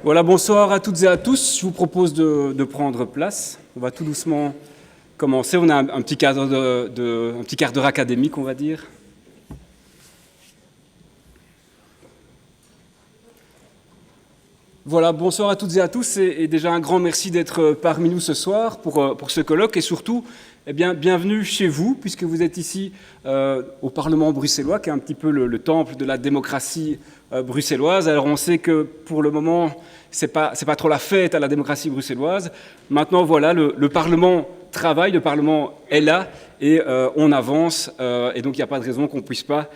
Voilà, bonsoir à toutes et à tous. Je vous propose de prendre place. On va tout doucement commencer. On a un petit quart d'heure académique, on va dire. Voilà, bonsoir à toutes et à tous. Et déjà un grand merci d'être parmi nous ce soir pour ce colloque. Et surtout, eh bien, bienvenue chez vous, puisque vous êtes ici au Parlement bruxellois, qui est un petit peu le temple de la démocratie bruxelloise. Alors on sait que pour le moment, c'est pas trop la fête à la démocratie bruxelloise. Maintenant, voilà, le Parlement travaille, le Parlement est là et on avance. Et donc, il n'y a pas de raison qu'on ne puisse pas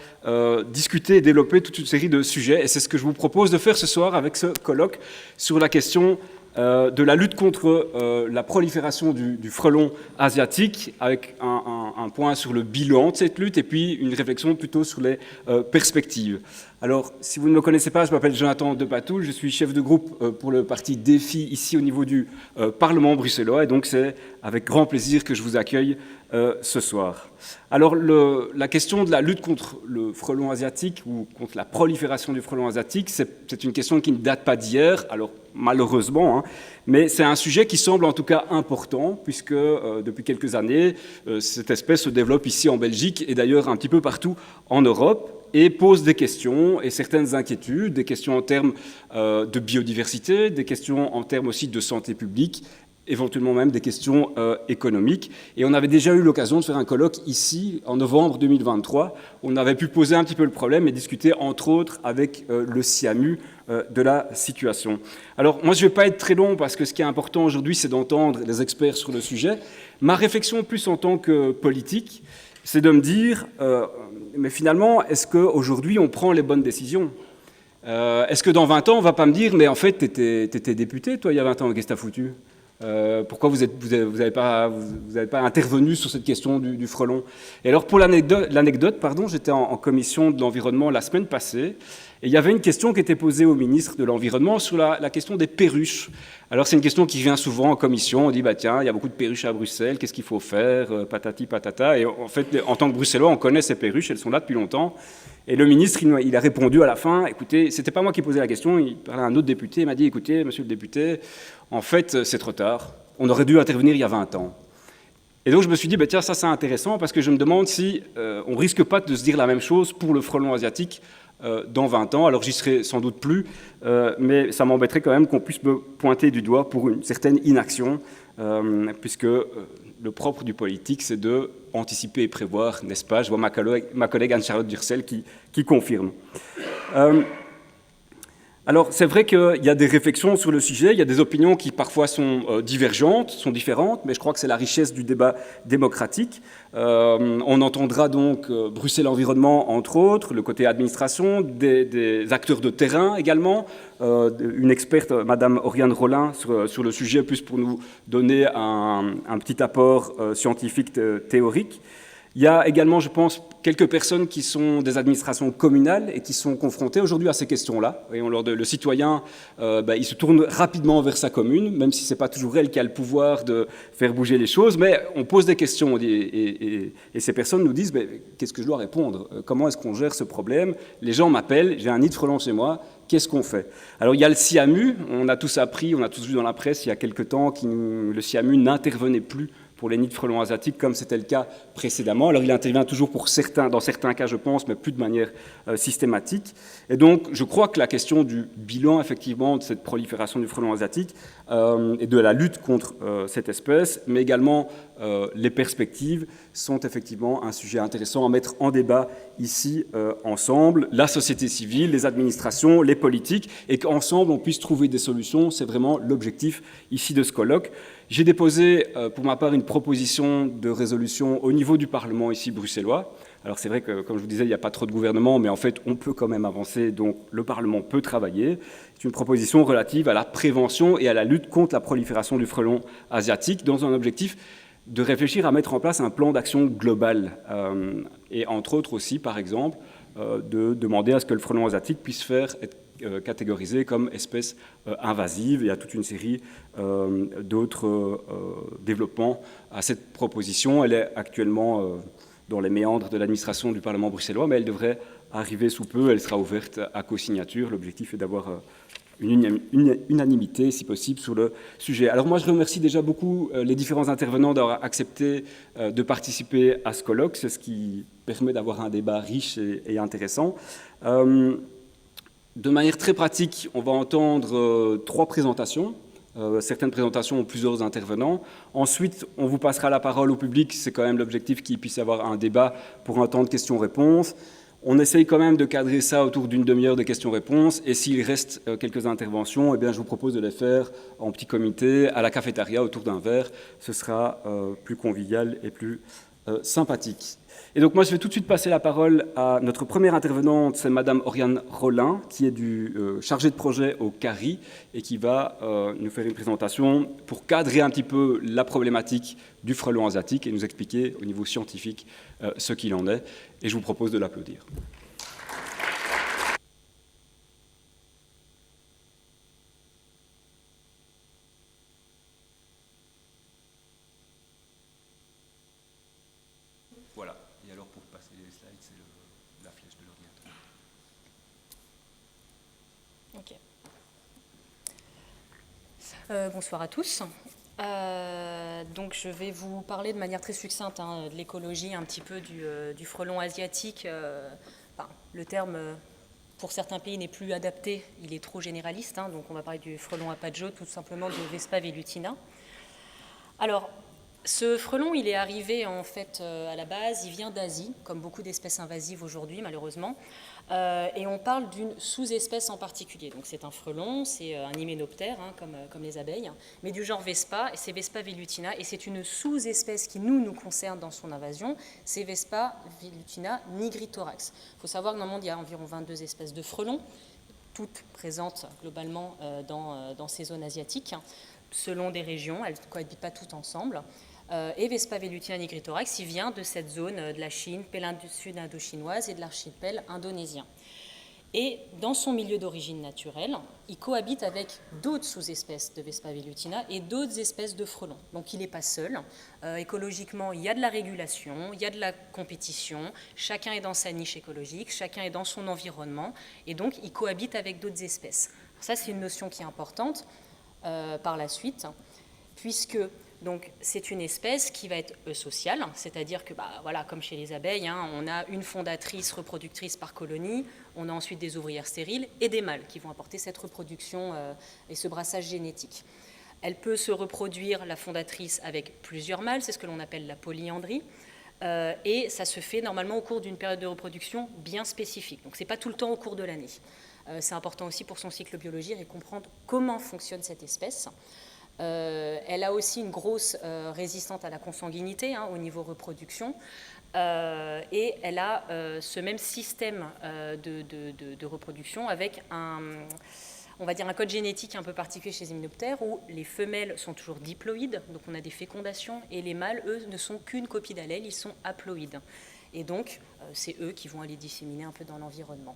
discuter et développer toute une série de sujets. Et c'est ce que je vous propose de faire ce soir avec ce colloque sur la question de la lutte contre la prolifération du frelon asiatique, avec un point sur le bilan de cette lutte et puis une réflexion plutôt sur les perspectives. Alors, si vous ne me connaissez pas, je m'appelle Jonathan Depatoul, je suis chef de groupe pour le parti Défi ici au niveau du Parlement bruxellois, et donc c'est avec grand plaisir que je vous accueille ce soir. Alors, la question de la lutte contre le frelon asiatique ou contre la prolifération du frelon asiatique, c'est une question qui ne date pas d'hier, alors malheureusement, hein, mais c'est un sujet qui semble en tout cas important, puisque depuis quelques années, cette espèce se développe ici en Belgique et d'ailleurs un petit peu partout en Europe, et pose des questions et certaines inquiétudes, des questions en termes de biodiversité, des questions en termes aussi de santé publique, éventuellement même des questions économiques. Et on avait déjà eu l'occasion de faire un colloque ici, en novembre 2023. On avait pu poser un petit peu le problème et discuter, entre autres, avec le SIAMU de la situation. Alors, moi, je ne vais pas être très long, parce que ce qui est important aujourd'hui, c'est d'entendre les experts sur le sujet. Ma réflexion, plus en tant que politique, c'est de me dire, mais finalement, est-ce qu'aujourd'hui, on prend les bonnes décisions ? Est-ce que dans 20 ans, on ne va pas me dire, mais en fait, tu étais député, toi, il y a 20 ans, qu'est-ce que tu as foutu ? Pourquoi vous n'avez pas intervenu sur cette question du frelon ? Et alors, pour l'anecdote, j'étais en commission de l'environnement la semaine passée, et il y avait une question qui était posée au ministre de l'Environnement sur la question des perruches. Alors, c'est une question qui revient souvent en commission. On dit, bah tiens, il y a beaucoup de perruches à Bruxelles, qu'est-ce qu'il faut faire ? Patati patata. Et en fait, en tant que Bruxellois, on connaît ces perruches, elles sont là depuis longtemps. Et le ministre, il a répondu à la fin, écoutez, c'était pas moi qui posais la question, il parlait à un autre député, il m'a dit, écoutez, monsieur le député, en fait, c'est trop tard. On aurait dû intervenir il y a 20 ans. Et donc, je me suis dit, bah, tiens, ça, c'est intéressant, parce que je me demande si on risque pas de se dire la même chose pour le frelon asiatique dans 20 ans. Alors, j'y serai sans doute plus, mais ça m'embêterait quand même qu'on puisse me pointer du doigt pour une certaine inaction, puisque le propre du politique, c'est de anticiper et prévoir, n'est-ce pas ? Je vois ma collègue Anne-Charlotte Durcel qui confirme. Alors, c'est vrai qu'il y a des réflexions sur le sujet, il y a des opinions qui parfois sont divergentes, sont différentes, mais je crois que c'est la richesse du débat démocratique. On entendra donc Bruxelles Environnement, entre autres, le côté administration, des acteurs de terrain également, une experte, Madame Oriane Rollin, sur le sujet, plus pour nous donner un petit apport scientifique théorique. Il y a également, je pense, quelques personnes qui sont des administrations communales et qui sont confrontées aujourd'hui à ces questions-là. Et le citoyen, il se tourne rapidement vers sa commune, même si ce n'est pas toujours elle qui a le pouvoir de faire bouger les choses, mais on pose des questions et ces personnes nous disent qu'est-ce que je dois répondre ? Comment est-ce qu'on gère ce problème ? Les gens m'appellent, j'ai un nid de frelons chez moi, qu'est-ce qu'on fait ? Alors il y a le SIAMU, on a tous appris, on a tous vu dans la presse il y a quelque temps que le SIAMU n'intervenait plus pour les nids de frelons asiatiques, comme c'était le cas précédemment. Alors, il intervient toujours dans certains cas, je pense, mais plus de manière systématique. Et donc, je crois que la question du bilan, effectivement, de cette prolifération du frelon asiatique et de la lutte contre cette espèce, mais également les perspectives, sont effectivement un sujet intéressant à mettre en débat ici ensemble, la société civile, les administrations, les politiques, et qu'ensemble, on puisse trouver des solutions. C'est vraiment l'objectif ici de ce colloque. J'ai déposé, pour ma part, une proposition de résolution au niveau du Parlement ici bruxellois. Alors c'est vrai que, comme je vous disais, il n'y a pas trop de gouvernement, mais en fait, on peut quand même avancer, donc le Parlement peut travailler. C'est une proposition relative à la prévention et à la lutte contre la prolifération du frelon asiatique, dans un objectif de réfléchir à mettre en place un plan d'action global. Et entre autres aussi, par exemple, de demander à ce que le frelon asiatique puisse être catégorisé comme espèce invasive. Il y a toute une série d'autres développements à cette proposition. Elle est actuellement dans les méandres de l'administration du Parlement bruxellois, mais elle devrait arriver sous peu. Elle sera ouverte à co-signature. L'objectif est d'avoir une unanimité, si possible, sur le sujet. Alors moi, je remercie déjà beaucoup les différents intervenants d'avoir accepté de participer à ce colloque. C'est ce qui permet d'avoir un débat riche et intéressant. De manière très pratique, on va entendre 3 présentations. Certaines présentations ont plusieurs intervenants. Ensuite, on vous passera la parole au public. C'est quand même l'objectif qu'il puisse y avoir un débat pour un temps de questions-réponses. On essaye quand même de cadrer ça autour d'une demi-heure de questions-réponses. Et s'il reste quelques interventions, eh bien, je vous propose de les faire en petit comité, à la cafétéria, autour d'un verre. Ce sera plus convivial et plus sympathique. Et donc moi, je vais tout de suite passer la parole à notre première intervenante, c'est Madame Oriane Rollin, qui est chargée de projet au CARI et qui va nous faire une présentation pour cadrer un petit peu la problématique du frelon asiatique et nous expliquer au niveau scientifique ce qu'il en est. Et je vous propose de l'applaudir. Voilà. Et alors pour passer les slides, c'est la flèche de l'ordinateur. Ok. Bonsoir à tous. Donc je vais vous parler de manière très succincte de l'écologie, un petit peu du frelon asiatique. Le terme, pour certains pays, n'est plus adapté, il est trop généraliste. Donc on va parler du frelon apajo, tout simplement de Vespa velutina. Alors, ce frelon, il est arrivé en fait à la base, il vient d'Asie, comme beaucoup d'espèces invasives aujourd'hui malheureusement, et on parle d'une sous-espèce en particulier. Donc c'est un frelon, c'est un hyménoptère, comme les abeilles, mais du genre Vespa, et c'est Vespa velutina, et c'est une sous-espèce qui nous concerne dans son invasion, c'est Vespa velutina nigritorax. Il faut savoir que dans le monde, il y a environ 22 espèces de frelons, toutes présentes globalement dans ces zones asiatiques, selon des régions, elles ne cohabitent pas toutes ensemble. Et Vespa velutina nigritorax, il vient de cette zone de la Chine, péninsule indo-chinoise et de l'archipel indonésien. Et dans son milieu d'origine naturelle, il cohabite avec d'autres sous-espèces de Vespa velutina et d'autres espèces de frelons. Donc il n'est pas seul. Écologiquement, il y a de la régulation, il y a de la compétition, chacun est dans sa niche écologique, chacun est dans son environnement, et donc il cohabite avec d'autres espèces. Ça, c'est une notion qui est importante par la suite, puisque donc, c'est une espèce qui va être eusociale, c'est-à-dire que, voilà, comme chez les abeilles, on a une fondatrice reproductrice par colonie, on a ensuite des ouvrières stériles et des mâles qui vont apporter cette reproduction et ce brassage génétique. Elle peut se reproduire, la fondatrice, avec plusieurs mâles, c'est ce que l'on appelle la polyandrie, et ça se fait normalement au cours d'une période de reproduction bien spécifique. Donc, ce n'est pas tout le temps au cours de l'année. C'est important aussi pour son cycle biologique et comprendre comment fonctionne cette espèce. Elle a aussi une grosse résistance à la consanguinité au niveau reproduction et elle a ce même système de reproduction avec on va dire un code génétique un peu particulier chez les hyménoptères où les femelles sont toujours diploïdes, donc on a des fécondations, et les mâles, eux, ne sont qu'une copie d'allèle, ils sont haploïdes. Et donc, c'est eux qui vont aller disséminer un peu dans l'environnement.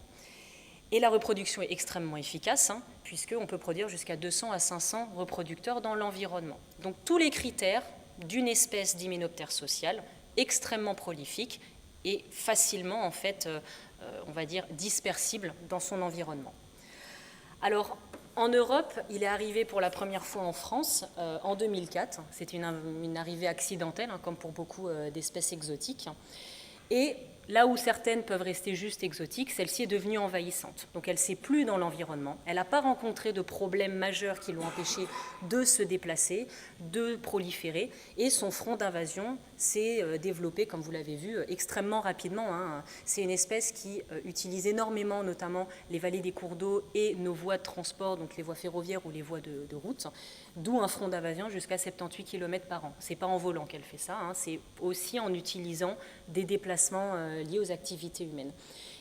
Et la reproduction est extrêmement efficace, puisqu'on peut produire jusqu'à 200 à 500 reproducteurs dans l'environnement. Donc tous les critères d'une espèce d'hyménoptère social, extrêmement prolifique et facilement, en fait, on va dire, dispersible dans son environnement. Alors, en Europe, il est arrivé pour la première fois en France en 2004. C'est une arrivée accidentelle, comme pour beaucoup d'espèces exotiques. Et là où certaines peuvent rester juste exotiques, celle-ci est devenue envahissante. Donc elle ne s'est plus dans l'environnement. Elle n'a pas rencontré de problèmes majeurs qui l'ont empêché de se déplacer, de proliférer. Et son front d'invasion s'est développé, comme vous l'avez vu, extrêmement rapidement. C'est une espèce qui utilise énormément, notamment les vallées des cours d'eau et nos voies de transport, donc les voies ferroviaires ou les voies de route, d'où un front d'invasion jusqu'à 78 km par an. Ce n'est pas en volant qu'elle fait ça, c'est aussi en utilisant des déplacements liés aux activités humaines.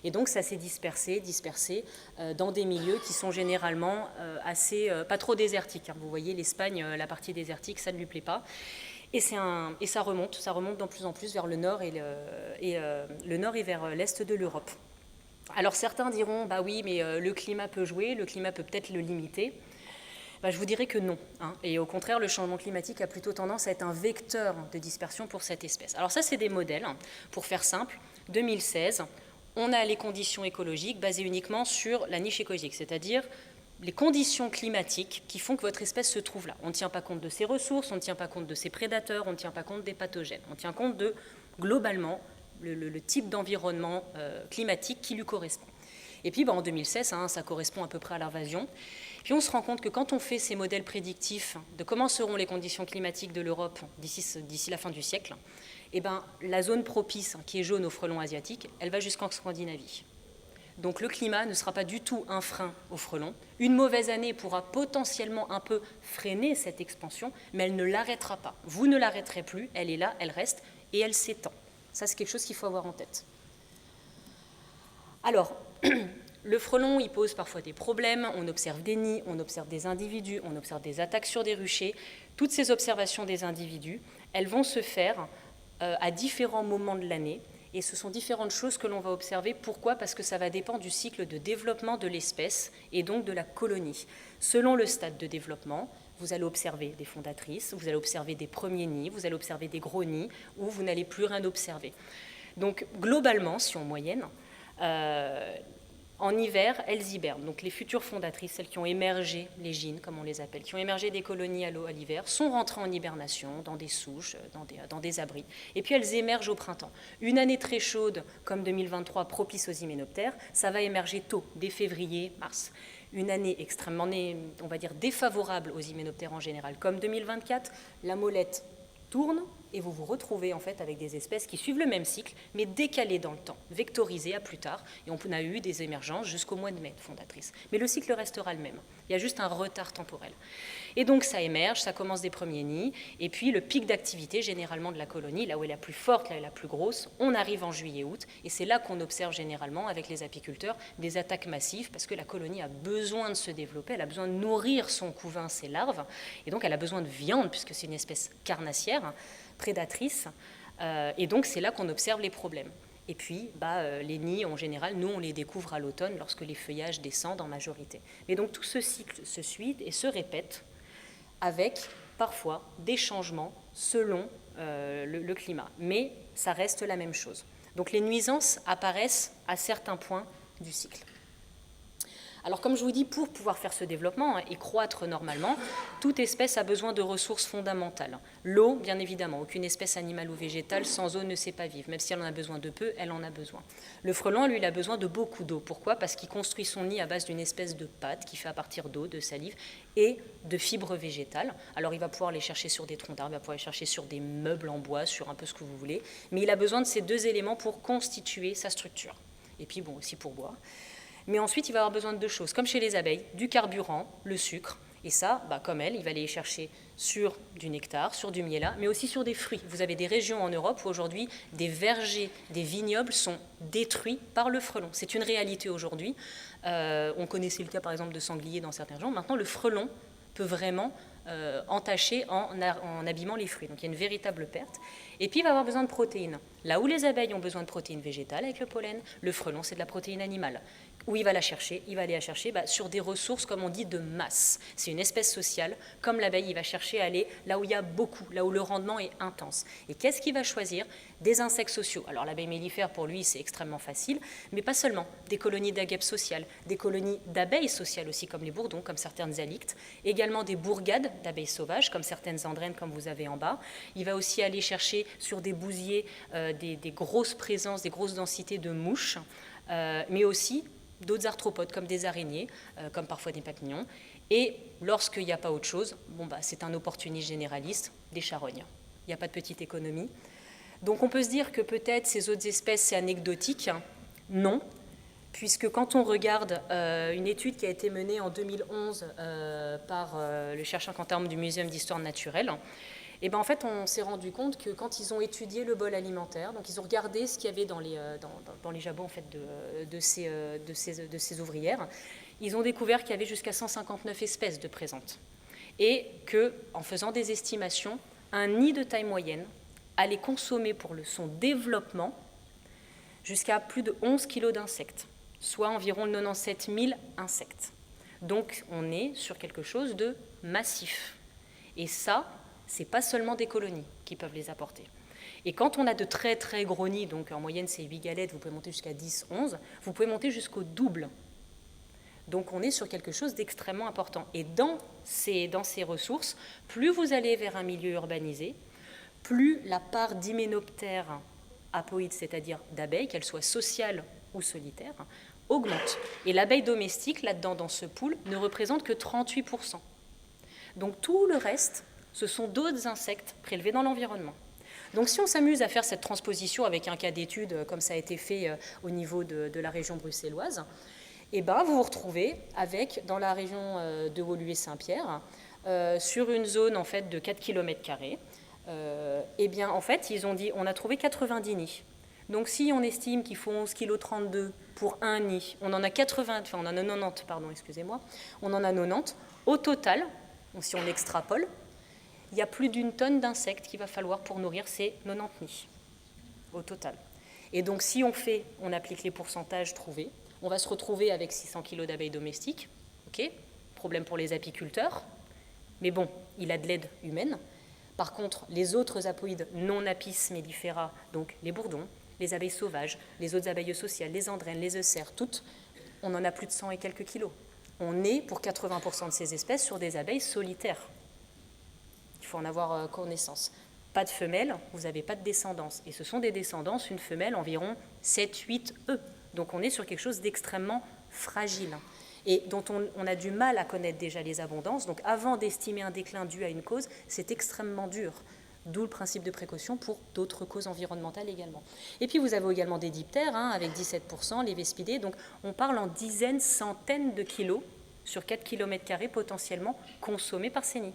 Et donc ça s'est dispersé dans des milieux qui sont généralement pas trop désertiques. Vous voyez, l'Espagne, la partie désertique, ça ne lui plaît pas. Et ça remonte de plus en plus vers le nord et vers l'est de l'Europe. Alors certains diront, bah oui, mais le climat peut jouer, le climat peut peut-être le limiter. Je vous dirais que non. Et au contraire, le changement climatique a plutôt tendance à être un vecteur de dispersion pour cette espèce. Alors ça, c'est des modèles. Pour faire simple, 2016, on a les conditions écologiques basées uniquement sur la niche écologique, c'est-à-dire les conditions climatiques qui font que votre espèce se trouve là. On ne tient pas compte de ses ressources, on ne tient pas compte de ses prédateurs, on ne tient pas compte des pathogènes. On tient compte de, globalement, le type d'environnement climatique qui lui correspond. Et puis en 2016, ça correspond à peu près à l'invasion. Puis on se rend compte que quand on fait ces modèles prédictifs de comment seront les conditions climatiques de l'Europe d'ici la fin du siècle, la zone propice, qui est jaune au frelon asiatique, elle va jusqu'en Scandinavie. Donc le climat ne sera pas du tout un frein au frelon. Une mauvaise année pourra potentiellement un peu freiner cette expansion, mais elle ne l'arrêtera pas. Vous ne l'arrêterez plus, elle est là, elle reste, et elle s'étend. Ça, c'est quelque chose qu'il faut avoir en tête. Alors, le frelon, il pose parfois des problèmes. On observe des nids, on observe des individus, on observe des attaques sur des ruchers. Toutes ces observations des individus, elles vont se faire à différents moments de l'année. Et ce sont différentes choses que l'on va observer. Pourquoi ? Parce que ça va dépendre du cycle de développement de l'espèce et donc de la colonie. Selon le stade de développement, vous allez observer des fondatrices, vous allez observer des premiers nids, vous allez observer des gros nids, ou vous n'allez plus rien observer. Donc globalement, si on moyenne, en hiver, elles hibernent. Donc les futures fondatrices, celles qui ont émergé, les gynes comme on les appelle, qui ont émergé des colonies à l'hiver, sont rentrées en hibernation, dans des souches, dans des abris. Et puis elles émergent au printemps. Une année très chaude, comme 2023, propice aux hyménoptères, ça va émerger tôt, dès février, mars. Une année extrêmement, on va dire, défavorable aux hyménoptères en général, comme 2024, la molette tourne et vous vous retrouvez en fait avec des espèces qui suivent le même cycle, mais décalées dans le temps, vectorisées à plus tard. Et on a eu des émergences jusqu'au mois de mai, fondatrice. Mais le cycle restera le même. Il y a juste un retard temporel. Et donc ça émerge, ça commence des premiers nids, et puis le pic d'activité généralement de la colonie, là où elle est la plus forte, là où elle est la plus grosse, on arrive en juillet-août, et c'est là qu'on observe généralement avec les apiculteurs des attaques massives, parce que la colonie a besoin de se développer, elle a besoin de nourrir son couvain, ses larves, et donc elle a besoin de viande, puisque c'est une espèce carnassière, prédatrice, et donc c'est là qu'on observe les problèmes. Et puis, les nids, en général, nous, on les découvre à l'automne lorsque les feuillages descendent en majorité. Mais donc, tout ce cycle se suit et se répète avec, parfois, des changements selon le climat. Mais ça reste la même chose. Donc, les nuisances apparaissent à certains points du cycle. Alors, comme je vous dis, pour pouvoir faire ce développement et croître normalement, toute espèce a besoin de ressources fondamentales. L'eau, bien évidemment, aucune espèce animale ou végétale sans eau ne sait pas vivre. Même si elle en a besoin de peu, elle en a besoin. Le frelon, lui, il a besoin de beaucoup d'eau. Pourquoi ? Parce qu'il construit son nid à base d'une espèce de pâte qui fait à partir d'eau, de salive et de fibres végétales. Alors, il va pouvoir les chercher sur des troncs d'arbres, il va pouvoir les chercher sur des meubles en bois, sur un peu ce que vous voulez. Mais il a besoin de ces deux éléments pour constituer sa structure. Et puis, aussi pour boire. Mais ensuite, il va avoir besoin de deux choses, comme chez les abeilles, du carburant, le sucre. Et ça, comme elle, il va aller les chercher sur du nectar, sur du miel, mais aussi sur des fruits. Vous avez des régions en Europe où aujourd'hui, des vergers, des vignobles sont détruits par le frelon. C'est une réalité aujourd'hui. On connaissait le cas, par exemple, de sangliers dans certaines régions. Maintenant, le frelon peut vraiment entacher en abîmant les fruits. Donc il y a une véritable perte. Et puis il va avoir besoin de protéines. Là où les abeilles ont besoin de protéines végétales avec le pollen, le frelon c'est de la protéine animale. Où il va la chercher ? Il va aller la chercher sur des ressources, comme on dit, de masse. C'est une espèce sociale. Comme l'abeille, il va chercher à aller là où il y a beaucoup, là où le rendement est intense. Et qu'est-ce qu'il va choisir ? Des insectes sociaux. Alors l'abeille mellifère, pour lui, c'est extrêmement facile, mais pas seulement. Des colonies d'aguettes sociales, des colonies d'abeilles sociales aussi, comme les bourdons, comme certaines halictes. Également des bourgades d'abeilles sauvages, comme certaines andrènes, comme vous avez en bas. Il va aussi aller chercher sur des bousiers des grosses présences, des grosses densités de mouches, mais aussi d'autres arthropodes comme des araignées, comme parfois des papillons. Et lorsqu'il n'y a pas autre chose, c'est un opportuniste généraliste, des charognes. Il n'y a pas de petite économie. Donc on peut se dire que peut-être ces autres espèces, c'est anecdotique. Non, puisque quand on regarde une étude qui a été menée en 2011 par le chercheur Cantarme du Muséum d'histoire naturelle, et en fait, on s'est rendu compte que quand ils ont étudié le bol alimentaire, donc ils ont regardé ce qu'il y avait dans les jabots en fait, de ces ouvrières, ils ont découvert qu'il y avait jusqu'à 159 espèces de présentes. Et qu'en faisant des estimations, un nid de taille moyenne allait consommer pour son développement jusqu'à plus de 11 kg d'insectes, soit environ 97 000 insectes. Donc on est sur quelque chose de massif. Et ça, ce n'est pas seulement des colonies qui peuvent les apporter. Et quand on a de très très gros nids, donc en moyenne c'est 8 galettes, vous pouvez monter jusqu'à 10, 11, vous pouvez monter jusqu'au double. Donc on est sur quelque chose d'extrêmement important. Et dans ces ressources, plus vous allez vers un milieu urbanisé, plus la part d'hyménoptères apoïdes, c'est-à-dire d'abeilles, qu'elles soient sociales ou solitaires, augmente. Et l'abeille domestique, là-dedans, dans ce pool, ne représente que 38%. Donc tout le reste, ce sont d'autres insectes prélevés dans l'environnement. Donc si on s'amuse à faire cette transposition avec un cas d'étude, comme ça a été fait au niveau de la région bruxelloise, et ben vous vous retrouvez avec, dans la région de Woluwe-Saint-Pierre, sur une zone en fait, de 4 km², et bien en fait, ils ont dit, on a trouvé 90 nids. Donc si on estime qu'il faut 11,32 kg pour un nid, on en a 90, enfin on en a 90, pardon, excusez-moi, on en a 90. Au total, si on extrapole, il y a plus d'1 tonne d'insectes qu'il va falloir pour nourrir ces 90 nids, au total. Et donc si on applique les pourcentages trouvés, on va se retrouver avec 600 kg d'abeilles domestiques, ok, problème pour les apiculteurs, mais bon, il a de l'aide humaine. Par contre, les autres apoïdes non apis mellifera, donc les bourdons, les abeilles sauvages, les autres abeilles sociales, les andrènes, les eucères, toutes, on en a plus de 100 et quelques kilos. On est, pour 80% de ces espèces, sur des abeilles solitaires. Il faut en avoir connaissance. Pas de femelles, vous n'avez pas de descendance. Et ce sont des descendances, une femelle, environ 7-8 œufs. Donc on est sur quelque chose d'extrêmement fragile et dont on a du mal à connaître déjà les abondances. Donc avant d'estimer un déclin dû à une cause, c'est extrêmement dur. D'où le principe de précaution pour d'autres causes environnementales également. Et puis vous avez également des diptères, avec 17%, les vespidés. Donc on parle en dizaines, centaines de kilos sur 4 km² potentiellement consommés par ces nids.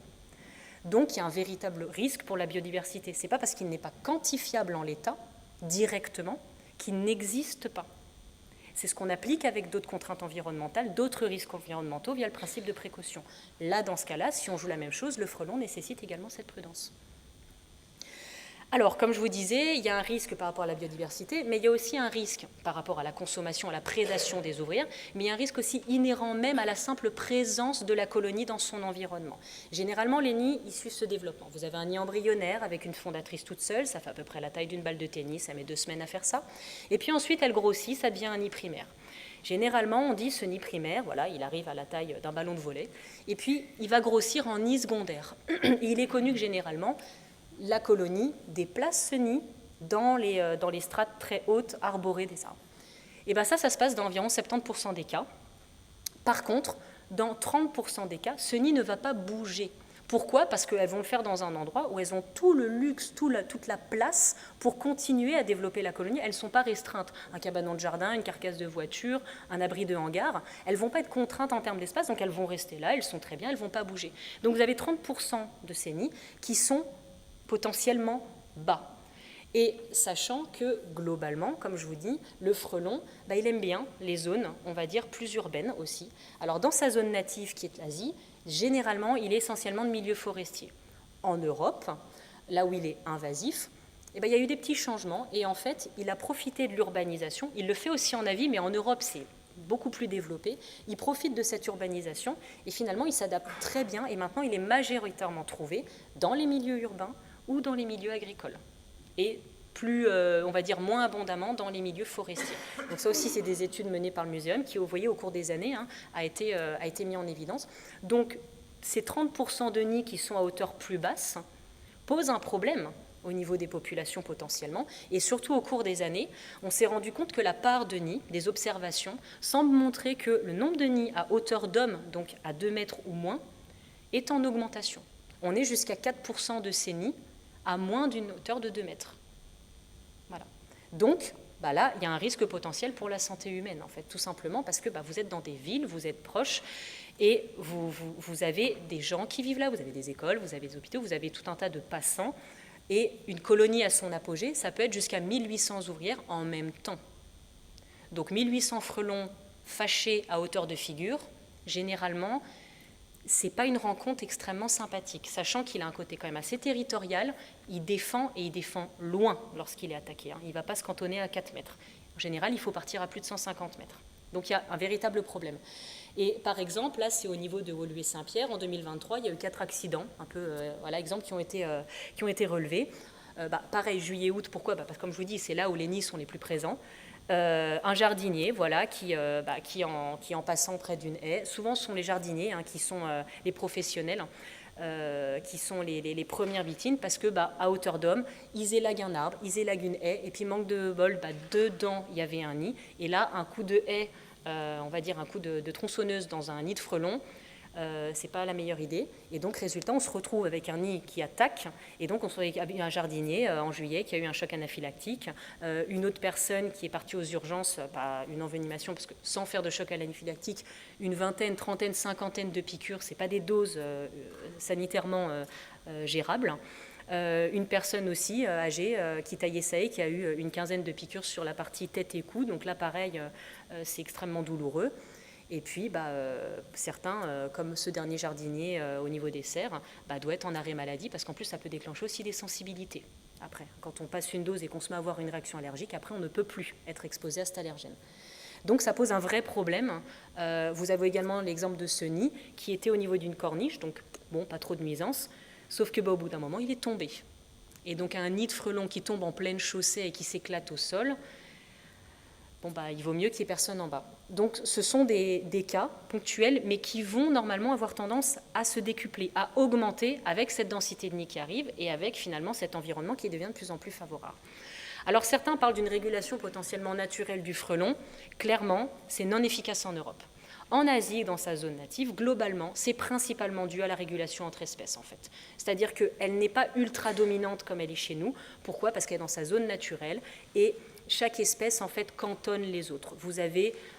Donc il y a un véritable risque pour la biodiversité. Ce n'est pas parce qu'il n'est pas quantifiable en l'état, directement, qu'il n'existe pas. C'est ce qu'on applique avec d'autres contraintes environnementales, d'autres risques environnementaux via le principe de précaution. Là, dans ce cas-là, si on joue la même chose, le frelon nécessite également cette prudence. Alors, comme je vous disais, il y a un risque par rapport à la biodiversité, mais il y a aussi un risque par rapport à la consommation, à la prédation des ouvrières, mais il y a un risque aussi inhérent même à la simple présence de la colonie dans son environnement. Généralement, les nids, ils suivent ce développement. Vous avez un nid embryonnaire avec une fondatrice toute seule, ça fait à peu près la taille d'une balle de tennis, ça met 2 semaines à faire ça. Et puis ensuite, elle grossit, ça devient un nid primaire. Généralement, on dit ce nid primaire, voilà, il arrive à la taille d'un ballon de volley, et puis il va grossir en nid secondaire. Et il est connu que généralement, la colonie déplace ce nid dans les strates très hautes arborées des arbres. Et bien ça se passe dans environ 70% des cas. Par contre, dans 30% des cas, ce nid ne va pas bouger. Pourquoi ? Parce qu'elles vont le faire dans un endroit où elles ont tout le luxe, toute la place pour continuer à développer la colonie. Elles ne sont pas restreintes. Un cabanon de jardin, une carcasse de voiture, un abri de hangar, elles ne vont pas être contraintes en termes d'espace, donc elles vont rester là, elles sont très bien, elles ne vont pas bouger. Donc vous avez 30% de ces nids qui sont potentiellement bas. Et sachant que, globalement, comme je vous dis, le frelon, il aime bien les zones, on va dire, plus urbaines aussi. Alors, dans sa zone native, qui est l'Asie, généralement, il est essentiellement de milieu forestier. En Europe, là où il est invasif, il y a eu des petits changements, et en fait, il a profité de l'urbanisation. Il le fait aussi en Asie, mais en Europe, c'est beaucoup plus développé. Il profite de cette urbanisation, et finalement, il s'adapte très bien, et maintenant, il est majoritairement trouvé dans les milieux urbains, ou dans les milieux agricoles, et plus, on va dire, moins abondamment dans les milieux forestiers. Donc ça aussi, c'est des études menées par le muséum qui, vous voyez, au cours des années, a été mis en évidence. Donc ces 30% de nids qui sont à hauteur plus basse posent un problème au niveau des populations potentiellement, et surtout au cours des années, on s'est rendu compte que la part de nids, des observations, semble montrer que le nombre de nids à hauteur d'homme, donc à 2 mètres ou moins, est en augmentation. On est jusqu'à 4% de ces nids à moins d'une hauteur de 2 mètres. Voilà. Donc, là, il y a un risque potentiel pour la santé humaine, en fait, tout simplement parce que vous êtes dans des villes, vous êtes proches, et vous avez des gens qui vivent là, vous avez des écoles, vous avez des hôpitaux, vous avez tout un tas de passants, et une colonie à son apogée, ça peut être jusqu'à 1800 ouvrières en même temps. Donc 1800 frelons fâchés à hauteur de figure, généralement, ce n'est pas une rencontre extrêmement sympathique, sachant qu'il a un côté quand même assez territorial, il défend et il défend loin lorsqu'il est attaqué. Il ne va pas se cantonner à 4 mètres. En général, il faut partir à plus de 150 mètres. Donc il y a un véritable problème. Et par exemple, là, c'est au niveau de Woluwe-Saint-Pierre, en 2023, il y a eu 4 accidents, un peu, exemple, qui ont été relevés. Pareil, juillet-août, pourquoi ? Parce que comme je vous dis, c'est là où les nids sont les plus présents. Un jardinier, voilà, qui en passant près d'une haie, souvent ce sont les jardiniers qui sont les professionnels, qui sont les premières victimes, parce que à hauteur d'homme, ils élaguent un arbre, ils élaguent une haie, et puis manque de bol, dedans il y avait un nid, et là un coup de haie, on va dire un coup de tronçonneuse dans un nid de frelons, c'est pas la meilleure idée, et donc résultat on se retrouve avec un nid qui attaque, et donc on se retrouve avec un jardinier en juillet qui a eu un choc anaphylactique, une autre personne qui est partie aux urgences, une envenimation, parce que sans faire de choc anaphylactique, une vingtaine, trentaine, cinquantaine de piqûres, c'est pas des doses sanitairement gérables. Une personne aussi âgée qui taillait sa haie, qui a eu une quinzaine de piqûres sur la partie tête et cou, donc là pareil, c'est extrêmement douloureux. Et puis, certains, comme ce dernier jardinier au niveau des serres, doivent être en arrêt maladie, parce qu'en plus, ça peut déclencher aussi des sensibilités. Après, quand on passe une dose et qu'on se met à avoir une réaction allergique, après, on ne peut plus être exposé à cet allergène. Donc, ça pose un vrai problème. Vous avez également l'exemple de ce nid qui était au niveau d'une corniche, donc, bon, pas trop de nuisance, sauf que au bout d'un moment, il est tombé. Et donc, un nid de frelons qui tombe en pleine chaussée et qui s'éclate au sol, il vaut mieux qu'il n'y ait personne en bas. Donc ce sont des cas ponctuels, mais qui vont normalement avoir tendance à se décupler, à augmenter avec cette densité de nid qui arrive et avec finalement cet environnement qui devient de plus en plus favorable. Alors certains parlent d'une régulation potentiellement naturelle du frelon. Clairement, c'est non efficace en Europe. En Asie, dans sa zone native, globalement, c'est principalement dû à la régulation entre espèces, en fait. C'est-à-dire qu'elle n'est pas ultra dominante comme elle est chez nous. Pourquoi ? Parce qu'elle est dans sa zone naturelle et chaque espèce, en fait, cantonne les autres.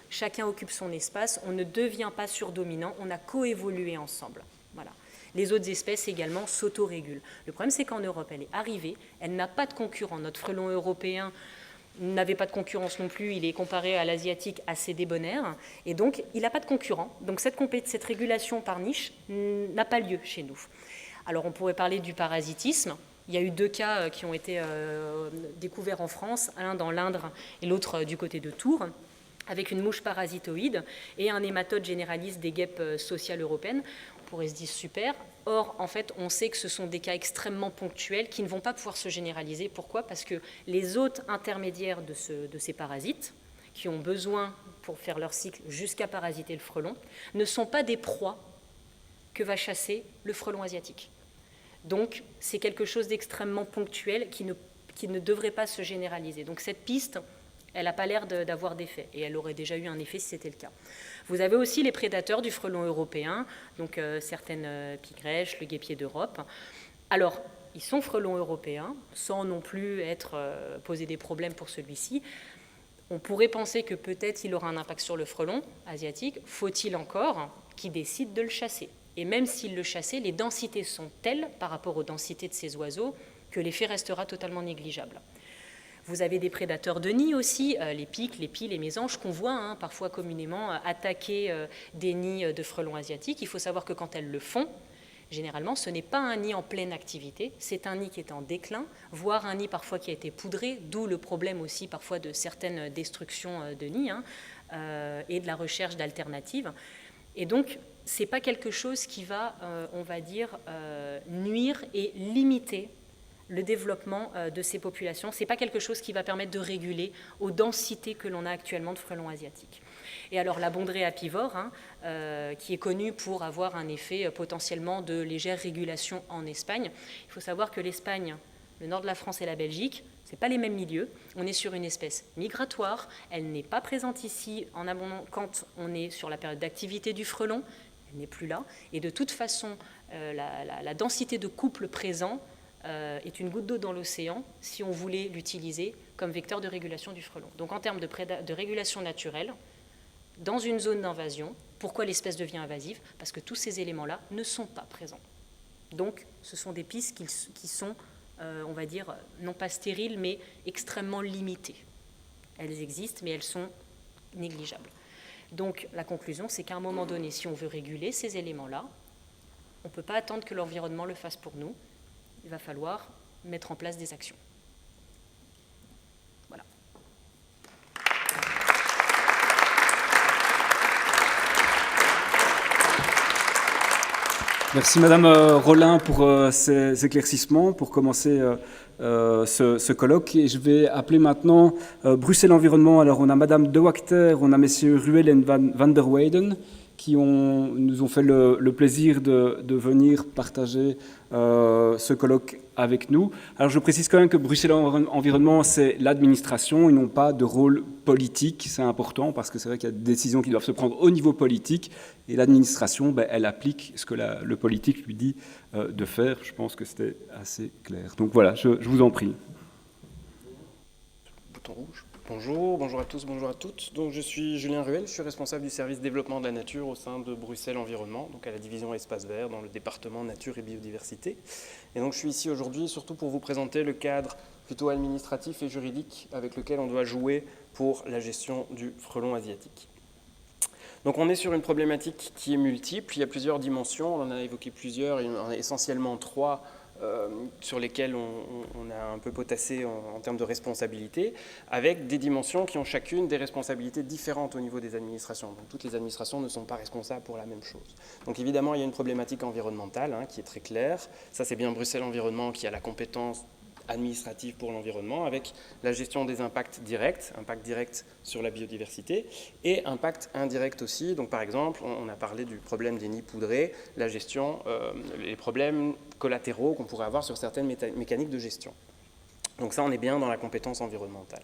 Chacun occupe son espace, on ne devient pas surdominant, on a coévolué ensemble. Voilà. Les autres espèces également s'autorégulent. Le problème, c'est qu'en Europe, elle est arrivée, elle n'a pas de concurrent. Notre frelon européen n'avait pas de concurrence non plus, il est comparé à l'asiatique assez débonnaire, et donc il n'a pas de concurrent. Donc cette régulation par niche n'a pas lieu chez nous. Alors on pourrait parler du parasitisme. Il y a eu 2 cas qui ont été découverts en France, un dans l'Indre et l'autre du côté de Tours, avec une mouche parasitoïde et un hématode généraliste des guêpes sociales européennes. On pourrait se dire super. Or, en fait, on sait que ce sont des cas extrêmement ponctuels qui ne vont pas pouvoir se généraliser. Pourquoi ? Parce que les hôtes intermédiaires de ces parasites, qui ont besoin pour faire leur cycle jusqu'à parasiter le frelon, ne sont pas des proies que va chasser le frelon asiatique. Donc, c'est quelque chose d'extrêmement ponctuel qui ne devrait pas se généraliser. Donc, cette piste, elle n'a pas l'air d'avoir d'effet, et elle aurait déjà eu un effet si c'était le cas. Vous avez aussi les prédateurs du frelon européen, donc certaines pigrèches, le guêpier d'Europe. Alors, ils sont frelons européens, sans non plus poser des problèmes pour celui-ci. On pourrait penser que peut-être il aura un impact sur le frelon asiatique. Faut-il encore qu'il décide de le chasser ? Et même s'il le chassait, les densités sont telles par rapport aux densités de ces oiseaux que l'effet restera totalement négligeable. Vous avez des prédateurs de nid aussi, les pics, les pies, les mésanges, qu'on voit parfois communément attaquer des nids de frelons asiatiques. Il faut savoir que quand elles le font, généralement, ce n'est pas un nid en pleine activité, c'est un nid qui est en déclin, voire un nid parfois qui a été poudré, d'où le problème aussi parfois de certaines destructions de nids et de la recherche d'alternatives. Et donc, ce n'est pas quelque chose qui va, on va dire, nuire et limiter le développement de ces populations. Ce n'est pas quelque chose qui va permettre de réguler aux densités que l'on a actuellement de frelons asiatiques. Et alors la bondrée apivore, qui est connue pour avoir un effet potentiellement de légère régulation en Espagne. Il faut savoir que l'Espagne, le nord de la France et la Belgique, ce n'est pas les mêmes milieux. On est sur une espèce migratoire, elle n'est pas présente ici en abondance quand on est sur la période d'activité du frelon, elle n'est plus là. Et de toute façon, la densité de couples présents est une goutte d'eau dans l'océan si on voulait l'utiliser comme vecteur de régulation du frelon. Donc en termes de régulation naturelle, dans une zone d'invasion, pourquoi l'espèce devient invasive ? Parce que tous ces éléments-là ne sont pas présents. Donc ce sont des pistes qui sont, on va dire, non pas stériles, mais extrêmement limitées. Elles existent, mais elles sont négligeables. Donc la conclusion, c'est qu'à un moment donné, si on veut réguler ces éléments-là, on ne peut pas attendre que l'environnement le fasse pour nous. Il va falloir mettre en place des actions. Voilà. Merci Madame Rollin pour ces éclaircissements, pour commencer ce colloque. Et je vais appeler maintenant Bruxelles Environnement. Alors on a Madame De Wachter, on a Messieurs Ruel et Van der Weyden qui nous ont fait le plaisir de venir partager ce colloque avec nous. Alors je précise quand même que Bruxelles Environnement, c'est l'administration, ils n'ont pas de rôle politique, c'est important parce que c'est vrai qu'il y a des décisions qui doivent se prendre au niveau politique et l'administration, elle applique ce que le politique lui dit de faire. Je pense que c'était assez clair. Donc voilà, je vous en prie. Bouton rouge. Bonjour à tous, bonjour à toutes. Donc je suis Julien Ruel, je suis responsable du service développement de la nature au sein de Bruxelles Environnement, donc à la division Espace Vert dans le département Nature et Biodiversité. Et donc je suis ici aujourd'hui surtout pour vous présenter le cadre plutôt administratif et juridique avec lequel on doit jouer pour la gestion du frelon asiatique. Donc on est sur une problématique qui est multiple, il y a plusieurs dimensions, on en a évoqué plusieurs, il y en a essentiellement 3 sur lesquels on a un peu potassé en termes de responsabilité, avec des dimensions qui ont chacune des responsabilités différentes au niveau des administrations. Donc toutes les administrations ne sont pas responsables pour la même chose. Donc évidemment, il y a une problématique environnementale qui est très claire. Ça, c'est bien Bruxelles Environnement qui a la compétence administrative pour l'environnement, avec la gestion des impacts directs, impact direct sur la biodiversité, et impact indirect aussi. Donc par exemple, on a parlé du problème des nids poudrés, la gestion, les problèmes collatéraux qu'on pourrait avoir sur certaines mécaniques de gestion. Donc ça, on est bien dans la compétence environnementale.